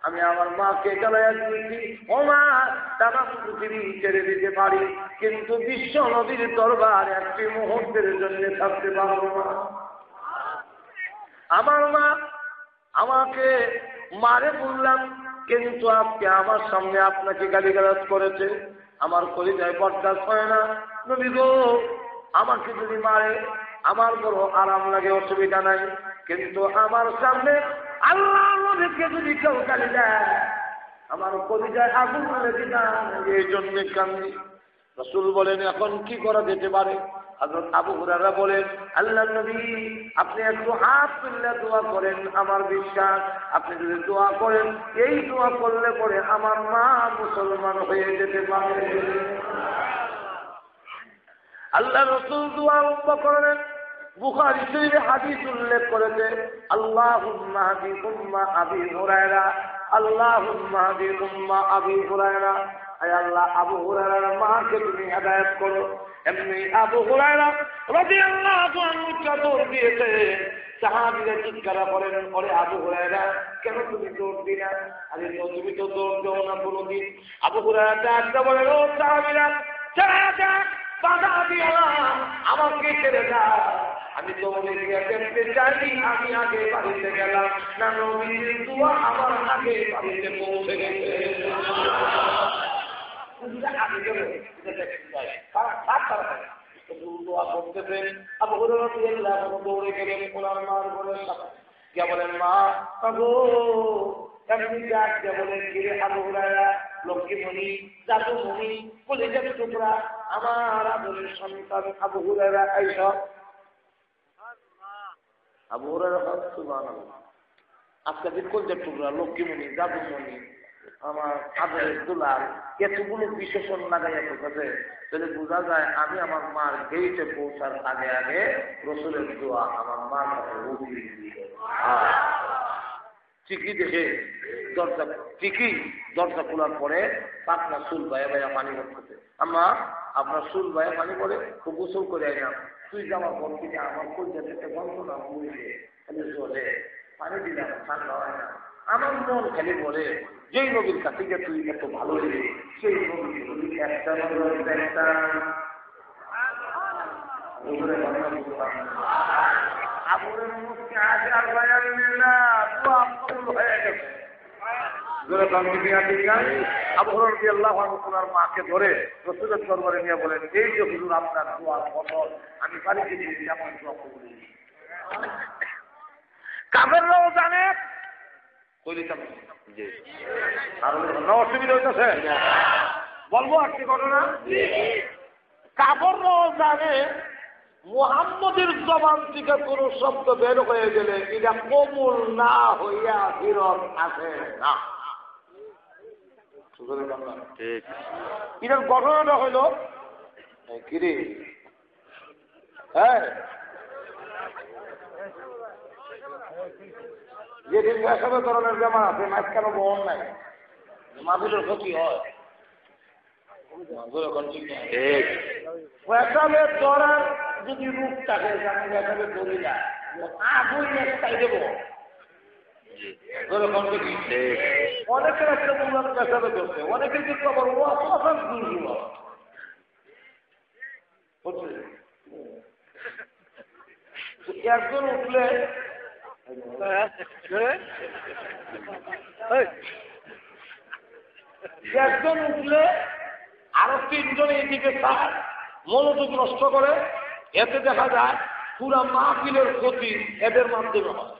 আমি আমার মাকে জ্বালাইয়া দিয়েছি, ও মা তামাম পৃথিবী ছেড়ে দিতে পারি, কিন্তু বিশ্ব নবীর দরবার একটি মুহূর্তের জন্য থাকতে পারবো না। আমার মা আমাকে মারে বললাম, কিন্তু আজকে আমার সামনে আপনাকে গালিগালাজ করেছে, আমার কলিজায় বরদাস্ত হয় না। নবী গো, আমাকে যদি মারে আমার বড় আরাম লাগে, অসুবিধা নাই, কিন্তু আমার সামনে আল্লাহ নবীকে যদি কেউ গালি দেয় আমার কলিজায় আগুন লেগে যায়, এই জন্য কান্দি। রাসূল বলেন, এখন কি করা যেতে পারে? হযরত আবু হুরায়রা বলেন, আল্লাহর নবী আপনি একটু হাত তুলে দোয়া করেন, আমার বিশ্বাস আপনি যদি দোয়া করেন, এই দোয়া করলে পরে আমার মা মুসলমান হয়ে যেতে পারে। আল্লাহ রাসূল দোয়া আরম্ভ করলেন। বুখারী শরীফে হাদিস উল্লেখ করেছে, আল্লাহুম্মা হাদি উম্মা আবি হুরায়রা, আল্লাহুম্মা হাদি উম্মা আবি হুরায়রা। আয় আল্লাহ, আবু হুরায়রার মাকে তুমি হেদায়েত করো। এমনি আবু হুরায়রা রাদিয়াল্লাহু আনহু দৌড় দিয়েছে। সাহাবীরা জিজ্ঞাসা করেন, ওরে আবু হুরায়রা কেন তুমি দৌড় দিলা? আরে তুমি তো দৌড় দাও না কোনোদিন। আবু হুরায়রা ডাকতে বলেন, ও সাহাবীরা ছেড়ে দাও, বাধা দিও না, আমাকে ছেড়ে দাও, আমি তোমাদের দেখতে চাই। আমি আগে বাড়িতে গেলাম না, নবীর দোয়া আমার আগে বাড়িতে পৌঁছে গেছে। দৌড়ে গেলেন ওনার মার বলেন, বলেন মা গো, বলেন গিরে আবু হুরায়রা লক্ষ্মীমণি জাদুমণি কলিজার টুকরা আমার আদরের সন্তান আবু হুরায়রা এইসব। আবু হুরায়রা সুবহানাল্লাহ, আজকে কলিজার টুকরা লক্ষ্মীমণি জাদুমণি আমার আদরের দুলাল এতগুলো বিশেষণ লাগাইয়া ঢুকেছে, তাহলে বোঝা যায় আমি আমার মার গেইটে পৌঁছার আগে আগে রসুলের দোয়া আমার মার চিকি দেখে দরজা খোলার পরে আপনার চুল বাইয়া বাইয়া পানি করতেছে। আম্মা আপনার চুল বাইয়া পানি করে খুব গোসল করে আইলাম, তুই যাওয়ার পর থেকে আমার কলজা থেকে বন্ধ না বলছে, খালি জলে পানি দিলাম ঠান্ডা হয় না। আমার মন খালি বলে, যেই নবীর কাছে গিয়ে তুই এত ভালো লেগে, সেই নবী একটা আবুরের মুখে আজ আর বায়ান না, তো আপন হয়ে গেছে। আবু হুরায়রা রাদিয়াল্লাহু আনহু ওনার মাকে ধরে রাসূলের দরবারে নিয়ে বলেন, এই যে হুজুর আপনার দোয়ার ফসল আমি বাড়িতে দিয়েছি, আমার দোয়া কবুল হয়েছে। কাফেররাও জানে, অসুবিধা হইতেছে বলবো আজকে ঘটনা। কাফেররাও জানে মুহাম্মদের জবান থেকে কোন শব্দ বের হয়ে গেলে এটা কবুল না হইয়া ফিরত আসে না। এটার ঘটনাটা হইল কিরে, হ্যাঁ যেদিন এসবের ধরনের বেমার আছে মাঝখানে বহন নাই, মাদুরের ক্ষতি হয়। এসবের ধরার যদি রূপ থাকে এসবের ধরি না আগুন একটাই দেব, অনেকের একটা মূল্যায়ন পেশাবে করছে, অনেকের কিন্তু আবার অসাধারণ দুর্বল। একজন উঠলে একজন উঠলে আরো তিনজন এইদিকে তার মনোযোগ নষ্ট করে, এতে দেখা যায় পুরা মাহফিলের ক্ষতি এদের মাধ্যমে হয়।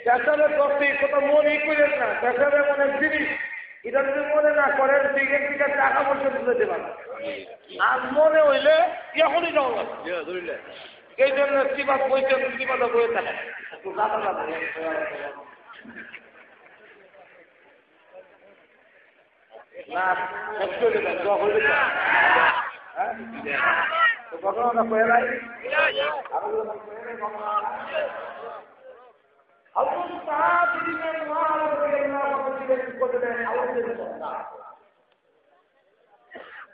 পেশারের করতে কথা মনেই করেন না, পেশারের অনেক জিনিস এটা যদি মনে না করেন দিকের দিকে টাকা পয়সা তুলে দেবেন, আর মনে হইলে এখনই যাওয়া লাগবে। এই জন্য সিবাদ বইছেন, সিবাদা বইয়ে থাকে না ঘটনাটা কয়ে নাই।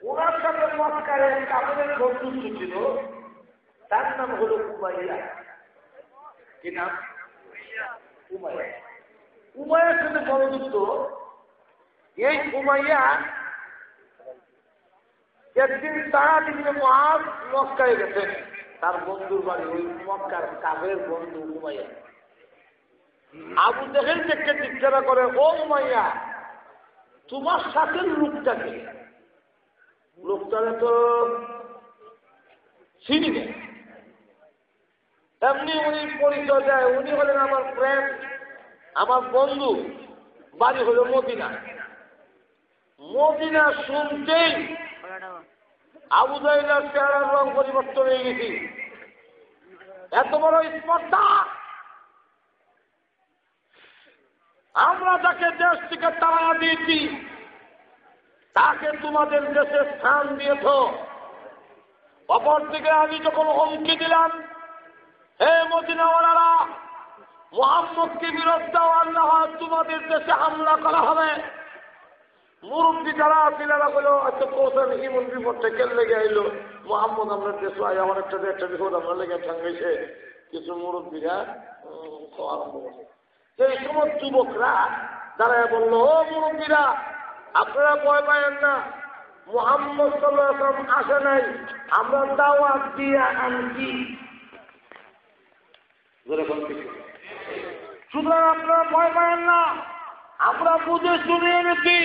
ওনার সাথে মক্কারে কাপড়ের বন্ধুত্ব ছিল, তার নাম হলো উমাইয়া। কি নাম? উমাইয়া। উমাইয়ার সাথে বন্ধুত্ব। এই উমাইয়া একদিন তারা দিনে মুআজ মক্কায় গেছেন, তার বন্ধুর বাড়ি ওই মক্কার কাফের বন্ধু উমাইয়া। আবু জেহেল থেকে জিজ্ঞাসা করে, ও উমাইয়া, তোমার সাথে লোকটাকে? লোকটাকে তো চিনি না। এমনি উনি পরিচয় দেয়, উনি হলেন আমার ফ্রেন্ড, আমার বন্ধু, বাড়ি হলো মদিনা। মদিনা শুনতেই আবু জাহেলের চেহারার রং পরিবর্তন হয়ে গেছি। এত বড় স্পর্ধা! আমরা যাকে দেশ থেকে তাড়া দিয়েছি তাকে তোমাদের দেশে স্থান দিয়েছ। অপরদিকে আমি যখন হুমকি দিলাম, হে মদিনাওয়ালারা, মুহাম্মদকে বিরুদ্ধে আল্লাহ তোমাদের দেশে হামলা করা হবে, মুরব্বী যারা ছিলেরা বলো, আচ্ছা কোথায় ইমন বিপদটা কেন লেগে আইলো, মুহাম্মদ আমরা দেশ আয় অনেকটা একটা বিপদ আমরা লেগে ঠাঙ্গাইছে। কিছু মুরব্বীরা আরম্ভ করছে। সেই সময় যুবকরা যারা বললো, ও মুরব্বীরা, আপনারা ভয় পাবেন না, মুহাম্মদ সাল্লাল্লাহু আলাইহি ওয়াসাল্লাম আসে নাই, আমরা দাওয়াত দিয়ে আনছি। সুতরাং আপনারা ভয় পাবেন না, আমরা বুঝে শুনে এনেছি।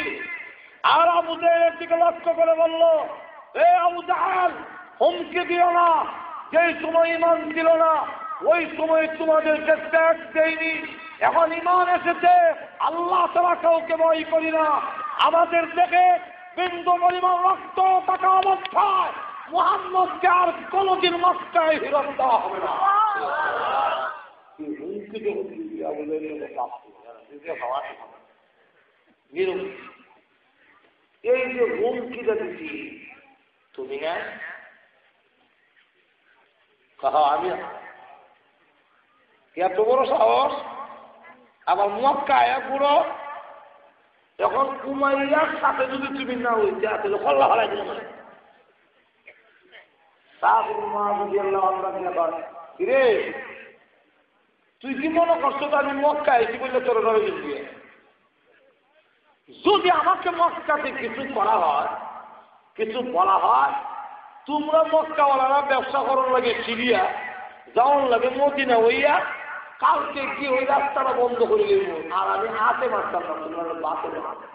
আর আবু জাহেলের দিকে লক্ষ্য করে বলল, হে আবু জাহেল, হুমকি দিও না, যেই সময় ঈমান ছিল না ওই সময় তোমাদেরকে ত্যাগ দেয়নি, এখন ঈমান এসেছে, আল্লাহ ছাড়া কাউকে ভয় করি না। আমাদের দেখে বিন্দু পরিমাণ রক্ত থাকা অবস্থায় মুহাম্মদকে আর কোনদিন মক্কায় ফিরত দেওয়া হবে না। এই যে হুমকিটা দিচ্ছি তুমি না, আমি এত বড় সাহস, আবার মক্কায় বুড়ো, এখন উমাইয়ার সাথে যদি তুমি না হইতে আসলে খল্লা হলাই দিল না। রে তুই কি মনে করছো তো আমি মক্কা এসি বললে তোর ধরে দিবি? যদি আমাকে মক্কাতে কিছু করা হয়, কিছু বলা হয়, তোমরা মক্কাওয়ালারা ব্যবসা করার লাগে সিরিয়া যাওয়ার লাগে মদিনা হইয়া কালকে কি ওই রাস্তাটা বন্ধ করে দেব, আর আমি হাতে মারতাম না, তোমরা বাসে মারতাম।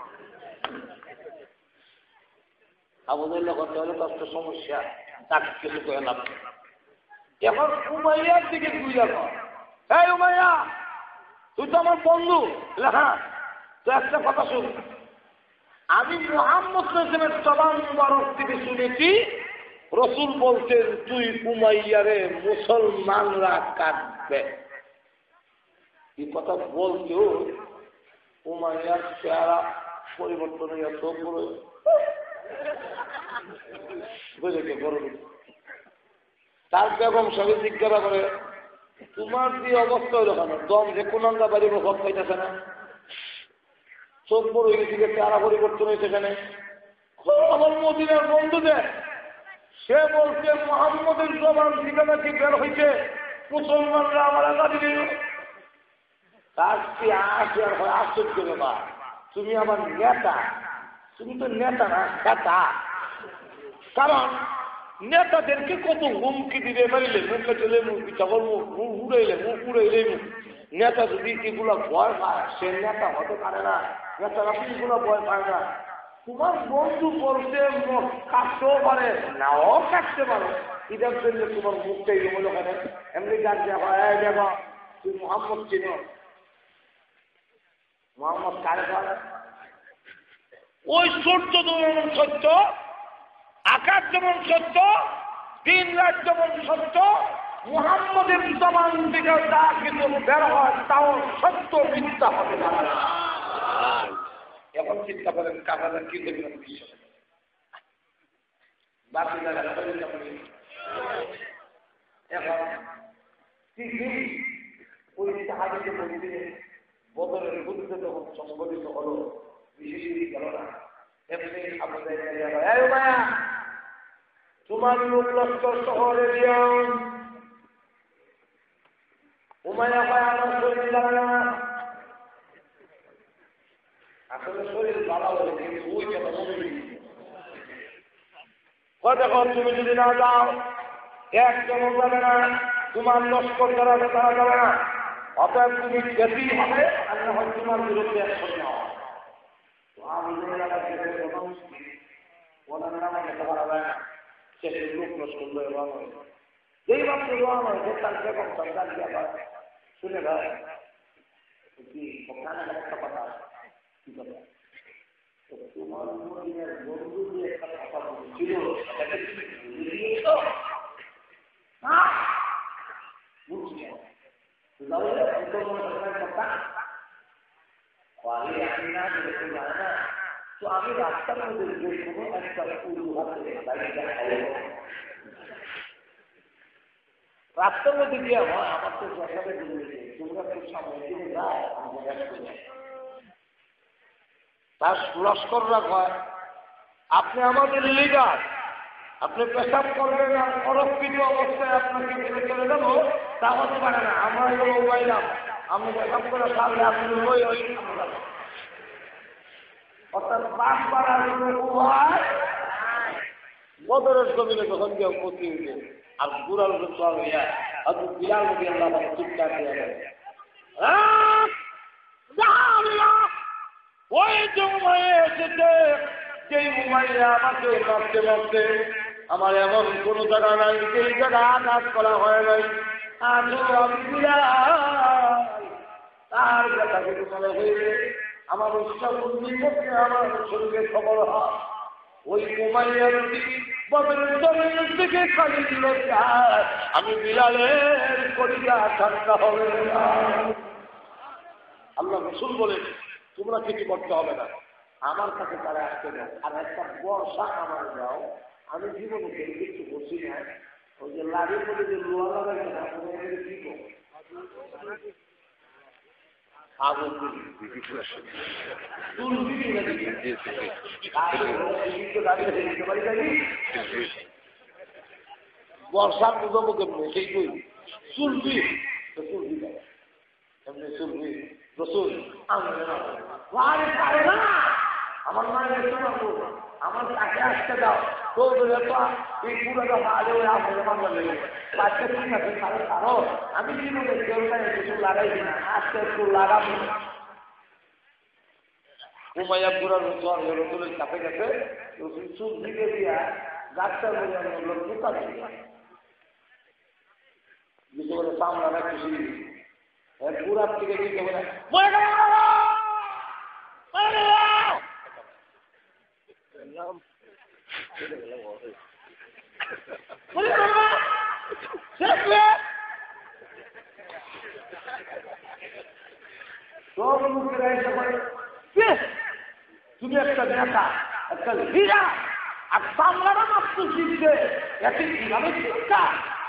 আমাদের করতে হলে কষ্ট সমস্যা, তাকে কিছু করে লাভ। এখন উমাইয়ার দিকে তুই দেখো, এই উমাইয়া, তুই তো আমার বন্ধু। হ্যাঁ, তো একটা কথা শুন, আমি মুহাম্মদ সাল্লাল্লাহু আলাইহি ওয়াসাল্লামের মুবারক থেকে শুনেছি রাসূল বলতেন, তুই উমাইয়ারে মুসলমানরা কাটবে। এই কথা বলতেও উমাইয়ার চেহারা পরিবর্তন হইয়া চোখ বুঝেছে বড়। তার বেগম সবাই জিজ্ঞাসা করে, তোমার যে অবস্থা হইল কেন, দম যে কোনটা বাড়ি ভোগ পাইতেছে না, চোখ বড় হয়ে গেছে, চেহারা পরিবর্তন হয়েছে কেন? আমার মদিনার বন্ধু যে সে বলছে মুহাম্মদের জবান থেকে নাকি বের হয়েছে মুসলমানরা আমার আজাদি দিল। তার কি আসে আর হয় আশ্চর্য ব্যাপার, তুমি আমার নেতা, তুমি তো নেতা না খেতা। কারণ নেতাদেরকে কত হুমকি দিবে মারিলে মুখে চলে মুখ পিছাবল মুখ উড়াইলে মুখ নেতা যদি এগুলো ভয় পায় সে নেতা হতে পারে না, নেতারা এগুলো ভয় পায় না। তোমার বন্ধু বলতে কাটতেও পারে নাও কাটতে পারো, এটার জন্য তোমার মুখটাই হলো কেন এমনি গান দেওয়া হয় দেবা তুই মোহাম্মদ চিনো, মোহাম্মদ কারে পারে ওই সূর্য যেমন সত্য, আকাশ যেমন সত্য, দিন রাত যেমন সত্য, মুহাম্মদের জবান থেকে যা কিছু বের হয় তাও সত্য, মিথ্যা হবে না। এখন চিন্তা করেন কাকারা কি দেখবেন বিশ্ব বাকি এখন ওই সাহায্যে বলতে বদলের বুদ্ধে যখন সংগঠিত হলো বিশেষ গেল না এমনি মায়া তোমার লোক লস্কর শহরে দিও উমায়া পায় আমার শরীর যাবে না, আসলে শরীর ভালো হলে কিন্তু ওই কথা মনে দেখো তুমি যদি না যাও একজন যাবে না, তোমার লস্কর যারা তারা যাবে না, অতএব তুমি বেশি হবে আর না হয় তোমার বিরুদ্ধে একশো নেওয়া। যেই মাত্র রোয়ান হয়েছে তার বেগম সরকার শুনে ভাই একটা কথা তোমার বন্ধু দিয়ে একটা কথা বলছিল তো আমি রাস্তার মধ্যে যে কোনো একটা রাস্তার মধ্যে গিয়ে হয় আমার তো দেখাবে তোমরা খুব সামনে যায় তার লস্কররা হয় আপনি আমাদের লিডার, আপনি পেশাব করবেন আর অরক্ষিত অবস্থায় আপনাকে ফেলে চলে যাবো তা হতে পারে না। আমরা এগুলো উবাইলাম, আমি পেশাব করে থাকলে আপনি ওই ওই অর্থাৎ বাস বাড়ার বদরের জমিনে যখন কেউ ক্ষতি হইবে আর বুড়াল চল হইয়া হয়তো বিলাল নদী আল্লাহ চিৎকার দিয়ে ওই যে উমাইয়া এসেছে, যেই উমাইয়া আমাকে মারতে মারতে আমার এমন কোন জায়গা নাই যেই জায়গা আঘাত করা হয় নাই, আজও আমি তার কথাকে মনে হইলে আমার উৎসাহবন্দির মধ্যে আমার শরীরে খবর হয় ওই উমাইয়া যদি বদরের জমিনের দিকে খালি দিল আমি বিলালের কলিজা ঠান্ডা হবে। আল্লাহ রাসূল বলেন তোমরা কিছু করতে হবে না, আমার কাছে তারা আসতে না, আর একটা বর্ষা আমার দাও, আমি জীবনে কিছু বসি না, ওই যে লাড়ির মধ্যে যে লোয়া লাগাই না কি করবো বর্ষার বুঝাবো কেমনি সেই কই চুলবি চুলবি এমনি চুলবি রসুল আমার মায়ের আমার কাছে আসতে দাও তো এই পুরোটা বাচ্চা ঠিক আছে কারো আমি কি বলে কেউ কিছু লাগাইছি না আজকে একটু লাগাবো উমাইয়া পুরা রসুলের কাছে গেছে রসুল চুল দিকে দিয়া গাছটা পোকা দিয়ে কিছু করে সামলা রাখছি পুরার থেকে দিতে হবে তুমি একটা নেতা একটা লিডার আর সামলাটা মাত্র শিখবে এতে কিভাবে শিক্ষা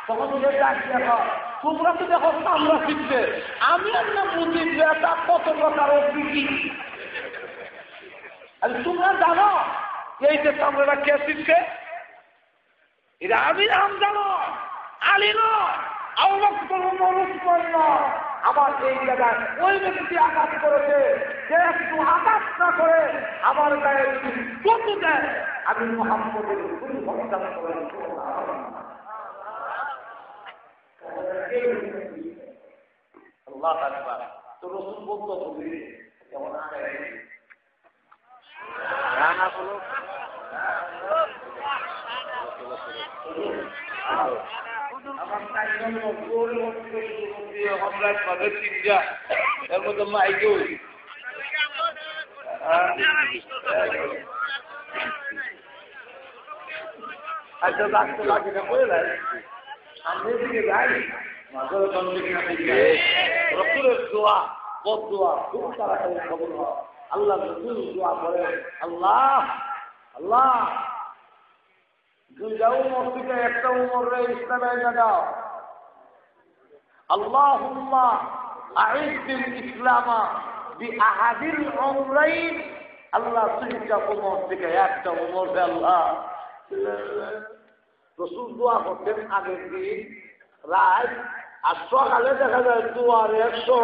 তখন ওদের ডাক দেখো তোমরা তো দেখো সামলা শিখবে আমি একটা বুঝির নেতা কত প্রকার অভিজ্ঞ আর তোমরা জানো এই যে সামলাটা কে শিখছে এটা আমি নাম জানো আলী নয় আবু বকর ওমর উসমান নয় আমার এই জায়গায় ওই ব্যক্তি আঘাত করেছে, যে একটু আঘাত না করে আমার গায়ে যদি চোখ দেয়, আমি মুহাম্মদের কোনো হত্যা করেন। আল্লাহ আকবার। তো রাসূল বলতো যেমন আমার এর মধ্যে মাইকেও আচ্ছা রাখতে লাগে না বলে দেয় সামনের দিকে যাই রসুলের দোয়া বদদোয়া খুব তাড়াতাড়ি খবর হয়। আল্লাহ রসুল দোয়া করে, আল্লাহ আল্লাহ দুইটা উমর থেকে একটা উমরে ইসলামে দাও। আল্লাহুম্মা আইযিল ইসলামা বিআহাদিল উমরাইন। আল্লাহ দুইটা উমর থেকে একটা উমর দে আল্লাহ। রসুল দোয়া করতেন আগের দিন রাত, আর সকালে দেখা যায় দোয়ার 100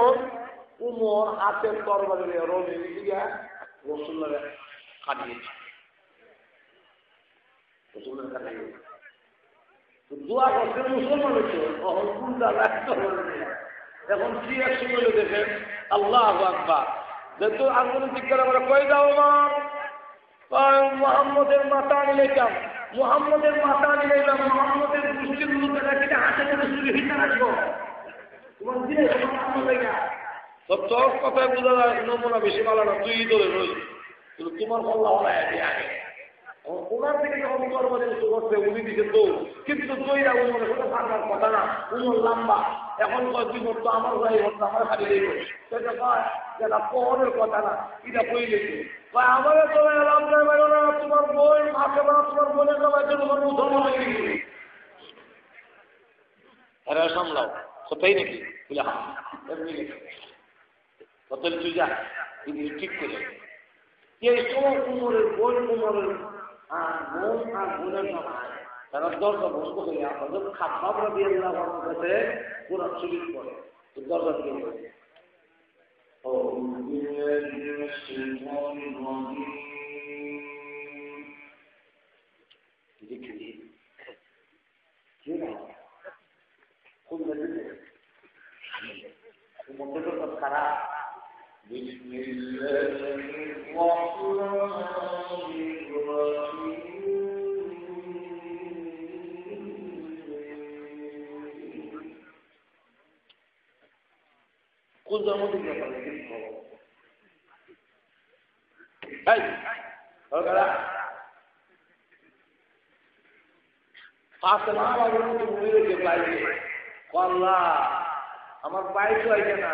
উমর হাতের তরবারি রবি দিয়া রসুলের কাটিয়েছে। দোয়া করতে মুসলমান হচ্ছে তখন কোনটা রাখতে হবে। এখন কি এক সময় দেখেন আল্লাহ আকবার, যেহেতু আগুন জিজ্ঞাসা করে কই যাও মোহাম্মদের মাথা নিলাম, মোহাম্মদের মাথা নিলাম, মোহাম্মদের গোষ্ঠীর লোকেরা কিনা হাতে করে চুরি হিসা রাখবো তোমার দিলে সত্য কথায় বোঝা যায় নমুনা বেশি ভালো না, তুই ধরে রই কিন্তু তোমার বললা হলাই আগে ওনার থেকে যখন কর্মচারী করছে উনি দিকে তো কিন্তু তৈরা উমর ওটা থাকার কথা না, উমর লম্বা এখন দুই তো আমার ভাই হতো আমার খালি দেখবো সেটা কয় যেটা পরের কথা না, এটা বই লেগে আমাদের তো এলাম না তোমার বই মাকে না তোমার বোনের নামার জন্য তোমার মুসলমান হয়ে গেছি এরা সামলাও কোথায় নাকি বুঝলে এমনি কত তুই যা ঠিক করে এই সময় উমরের বই উমরের বোন আর বোনের নামায় তারা দরজা বন্ধ করে আমাদের খাবার দিয়ে আমার কাছে পুরো শরীর করে দরজা দিয়ে করে খারাপ কোন জন্মদিন আমার বাইক আইছে না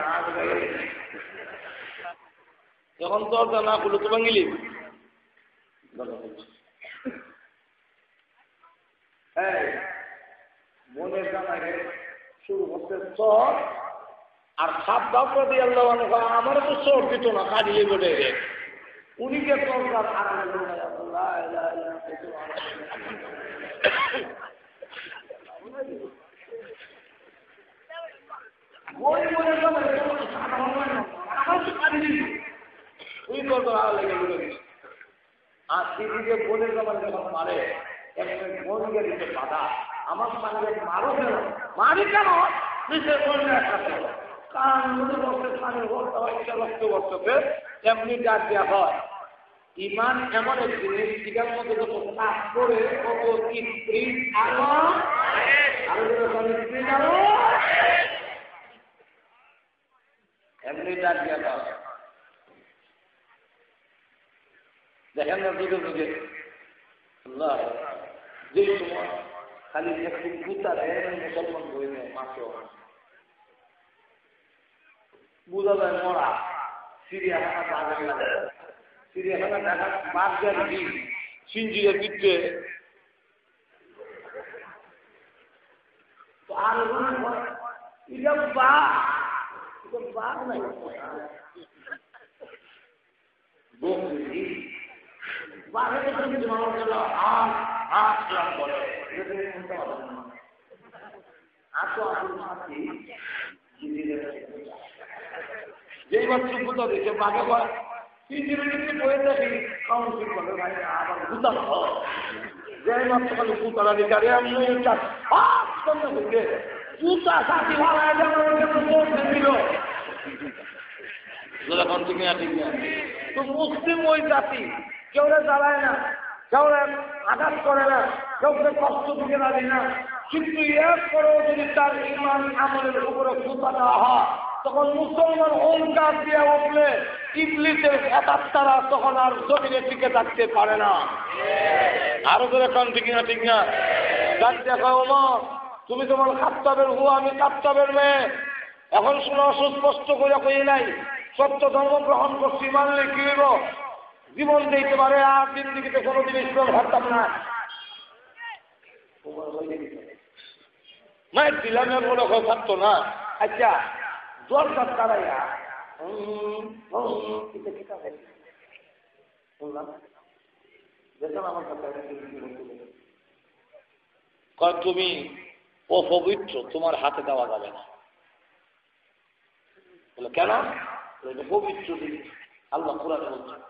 যখন দরজা না খুলো তো ভাঙিলি মনের জানায় শুরু করতে চর আর সাপ দাপড়া দিয়ে আল্লাহ আমারও তো চোর দিত না কাটিয়ে বেড়ে উনি যে সরকার আর দিদিকে বোনের জামানে যখন মারে বোনকে দিতে বাধা আমার সঙ্গে মারো কেন মারি কেন এমনি ডাক দেওয়া হয়। ইমান এমন এক জিনিস যেটার মধ্যে যত কাজ করে কত এমনি ডাক দেওয়া হয়। দেখেন না যুগে যুগে যে সময় খালি একটু গুতারে মুসলমান বই নেয় মাত্র বোঝা যায় মরা চিড়িয়াখানা বাগান লাগে চিড়িয়াখানা দেখা বাঘ যাচ্ছি সিঞ্জিরের পিঠে আর এটা বাঘ নাই বাঘের কিছু মানুষ গেল বলে আসো আসুন সাথী যেই মাত্র গুতা দিচ্ছে বাঘে বা ইঞ্জিনিয়ারিং বয়ে থাকি কাউন্সিল করে ভাই আবার গুতা যেই মাত্র খালি গুতারা দিচ্ছে আরে আমি জুতা সাথী ভাড়া দিল যখন তুমি তো মুসলিম ওই জাতি কেউ জ্বালায় না, কেউ আঘাত করে না, কেউকে কষ্ট দিতে পারি না, কিন্তু এর পরেও যদি তার ইমান আমলের উপরে জুতা দেওয়া হয় তখন মুসলমান অহংকার দিয়ে উঠলে ইবলিসের তারা তখন আর জমিনে টিকে থাকতে পারে না। আরো করে এখন ঠিক না ঠিক না ডাক দেখা হলো তুমি তোমার খাত্তাবের হুয়া, আমি খাত্তাবের মেয়ে। এখন শোনো সুস্পষ্ট করে কই নাই সত্য ধর্ম গ্রহণ করছি মানলে কি হইব? জীবন দিতে পারে আর জিন্দিগিতে কোনোদিন ইসলাম হারতাম না। মায়ের দিলাম বলে থাকতো না। আচ্ছা দরকার তারাইয়া শুনলাম দেখলাম আমার কাছে তুমি অপবিত্র, তোমার হাতে দেওয়া যাবে না। বলে কেন? পবিত্র জিনিস আল্লাহ কুরআনে বলছেন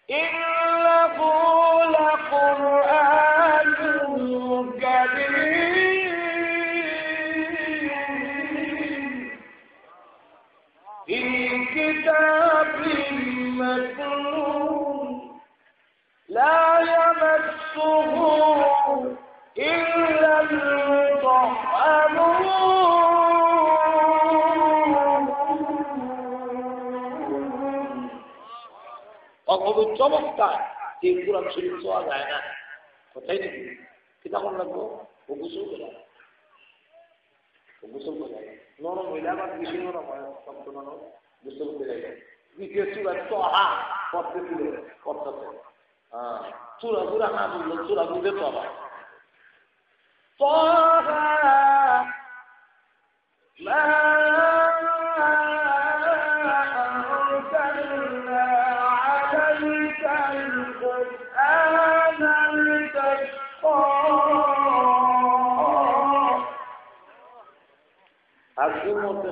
ইন্নাহু লাকুরআনুন কারীম ফী কিতাবিন মাকনুন লা ইয়ামাসসুহু ইল্লাল মুতাহহারুন। অপবিত্র অবস্থায় এই কোরআন শরীফ ছোঁয়া যায় না। কোথায় নাকি কিতাব লাগবো ও গোসল করে, গোসল করে নরম হইলে আবার বেশি নরম হয়, শক্ত নরম গোসল করে দ্বিতীয় চূড়া চহা পড়তে তুলে পড়তে চূড়া চূড়া না বুঝলো চূড়া বুঝে তো আবার আজকের মধ্যে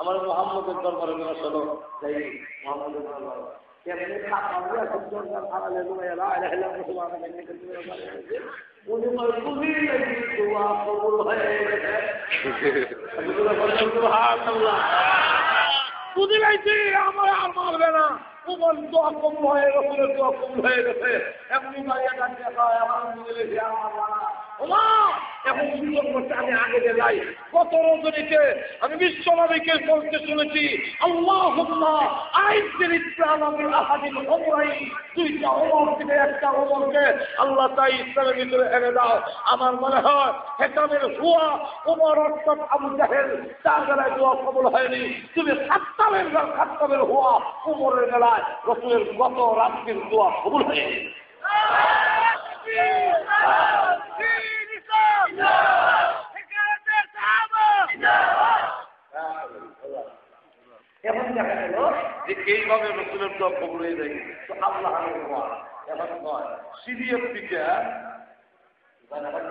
আমার মোহাম্মদের দরবারে চলো যাই মোহাম্মদের দরবার আমার আর মারবে না। তোমার দোয়া কবুল হয়ে গেছে, দোয়া কবুল হয়ে গেছে। এমনি এখন সুযোগ করছে আমি আগে যাই। কত রজনীতে আমি বিশ্বনবীকে বলতে শুনেছি আল্লাহুম্মা আইজ্জিল ইসলাম বিল আহাদিল উমরাইন, দুইটা ওমর থেকে একটা ওমরকে আল্লাহ তাই ইসলামের ভিতরে এনে দাও। আমার মনে হয় হেকামের হুয়া ওমর অর্থাৎ আবু জাহেল তার বেলায় দোয়া কবুল হয়নি। তুমি খাত্তাবের হুয়া ওমরের বেলায় রাসূলের গত রাত্রির দোয়া কবুল হয়নি। এখন দেখা গেল যে এইভাবে রসুলের দোয়া কবুল হয়ে যায়। তো আল্লাহ এখন নয় সিরিয়ার দিকে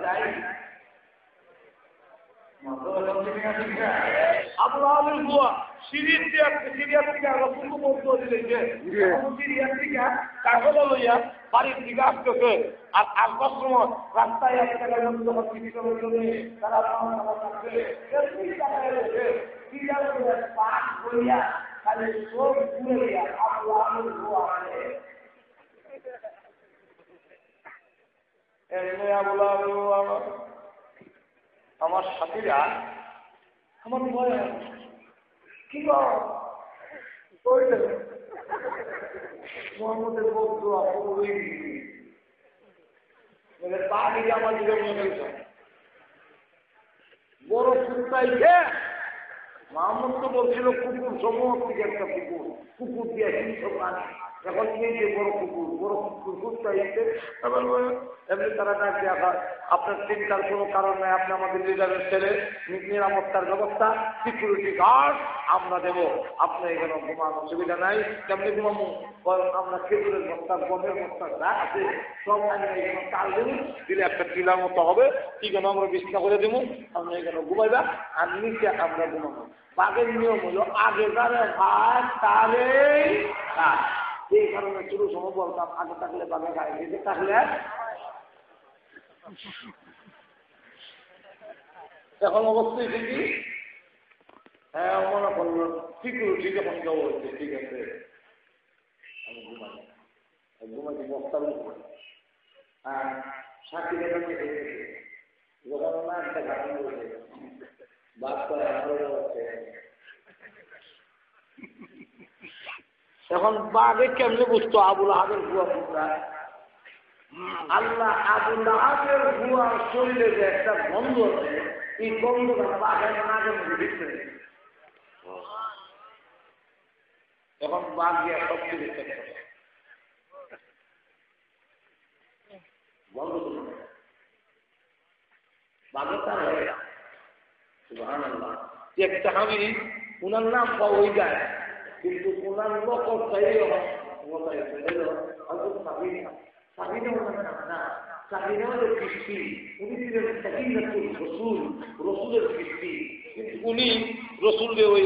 যাই আবুল দোয়া সিরিয়ার দিকে রসুল সিরিয়ার দিকে কাগজ লইয়া বাড়ির দিকে আসতেছে। আর আসবার সময় রাস্তায় আমার সাথীরা আমার ভয় কি মোহাম্মদের বন্ধু আমার বড় ফুটাইছে। মোহাম্মদ তো বলছিল কুকুর সমূহ থেকে একটা কুকুর দিয়ে হিংস প্রাণী। এখন এই যে বড় কুকুর চাইছে এমনি তারা ডাক দেওয়া হয়, আপনার চিন্তার কোনো কারণ নাই, আপনি আমাদের লিডারের ছেলে, নিরাপত্তার ব্যবস্থা, সিকিউরিটি গার্ড আমরা দেবো, আপনি এখানে ঘুমানোর অসুবিধা নাই। কেমনি ঘুমাবো? আমরা খেজুরের বস্তা, গমের বস্তা যা আছে সব এখানে চাল দেবো, দিলে একটা টিলার মতো হবে, কি কেন আমরা বিছনা করে দেবো, আমরা এখানে ঘুমাইবা, আর নিচে আমরা ঘুমাবো। বাঘের নিয়ম হলো আগে যারে ভাত তারে খায়, এই কারণে শুরু সময় বলতাম আগে থাকলে বাঘে খায়, নিচে থাকলে। এখন অবশ্যই ঠিকই, হ্যাঁ মনে করলো সিকিউরিটি যখন কেউ হচ্ছে, ঠিক আছে আমি ঘুমাই, ঘুমাইছি বস্তার উপর, আর সাক্ষী দেখা যখন না একটা ঘাটন রয়েছে বাদ করে হচ্ছে। এখন বাঘে কেমনে বুঝতো আবুল আহাবের ভুয়া পুত্রা? আল্লাহ আবুল আহাবের ভুয়া শরীরে যে একটা গন্ধ আছে, এই গন্ধটা বাঘের নাকের মধ্যে ঢুকছে। এখন বাঘ গিয়ে সব কিছু চেক করে গন্ধ বাঘের তার হয়ে যায়। সুবহানাল্লাহ। একটা আমি উনার নাম পাওয়াই যায়, কিন্তু ওনার নকল চাইলে উনি রসুল ওই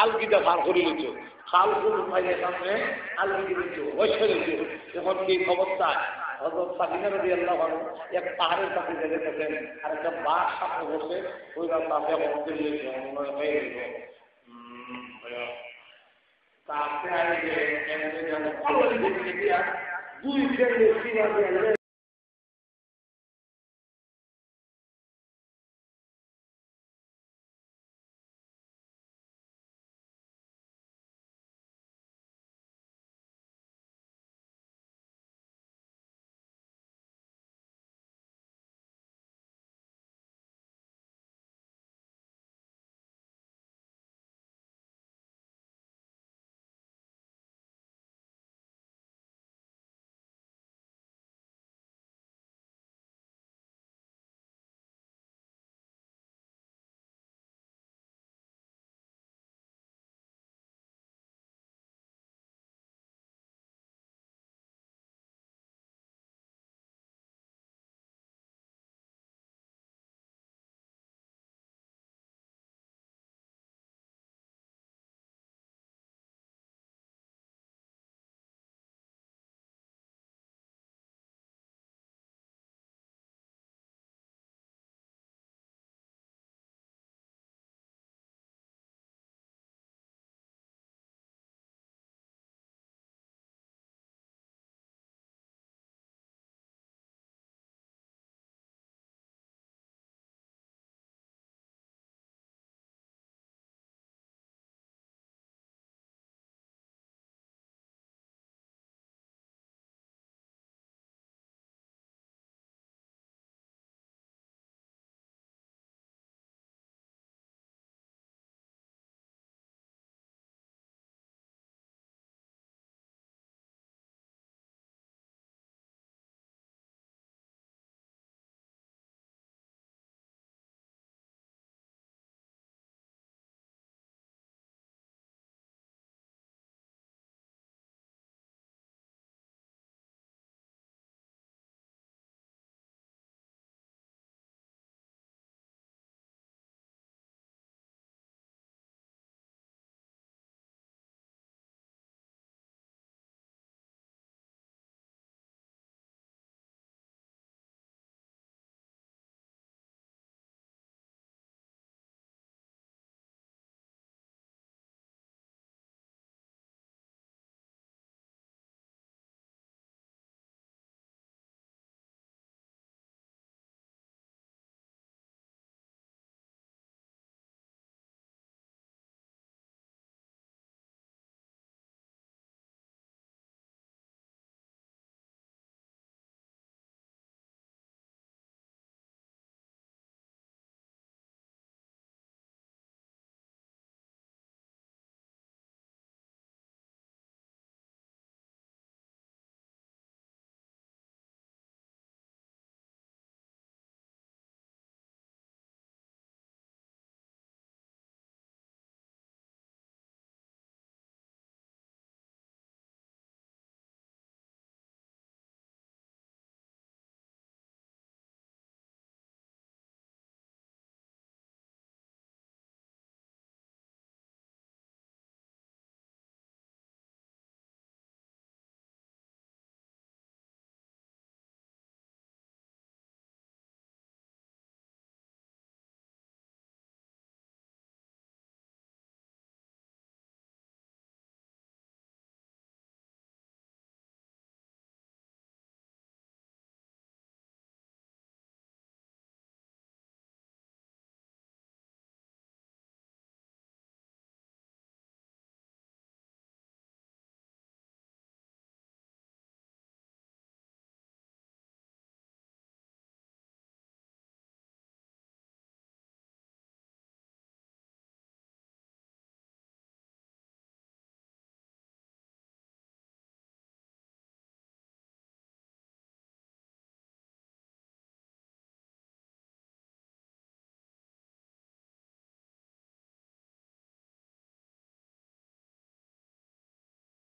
আলগিটা ভার করে নিত, খাল ফুল পাইলে সামনে আলগি দিত, এখন এই খবরটা হযরত সাকিনা রাদিয়াল্লাহু আনহা এক পাহাড়ের কাছে যেতেছেন, আর একটা বাঘ সামনে বসে ওই রাস্তাতে হতে গিয়েছে হয়ে গেল। তারপরে দুই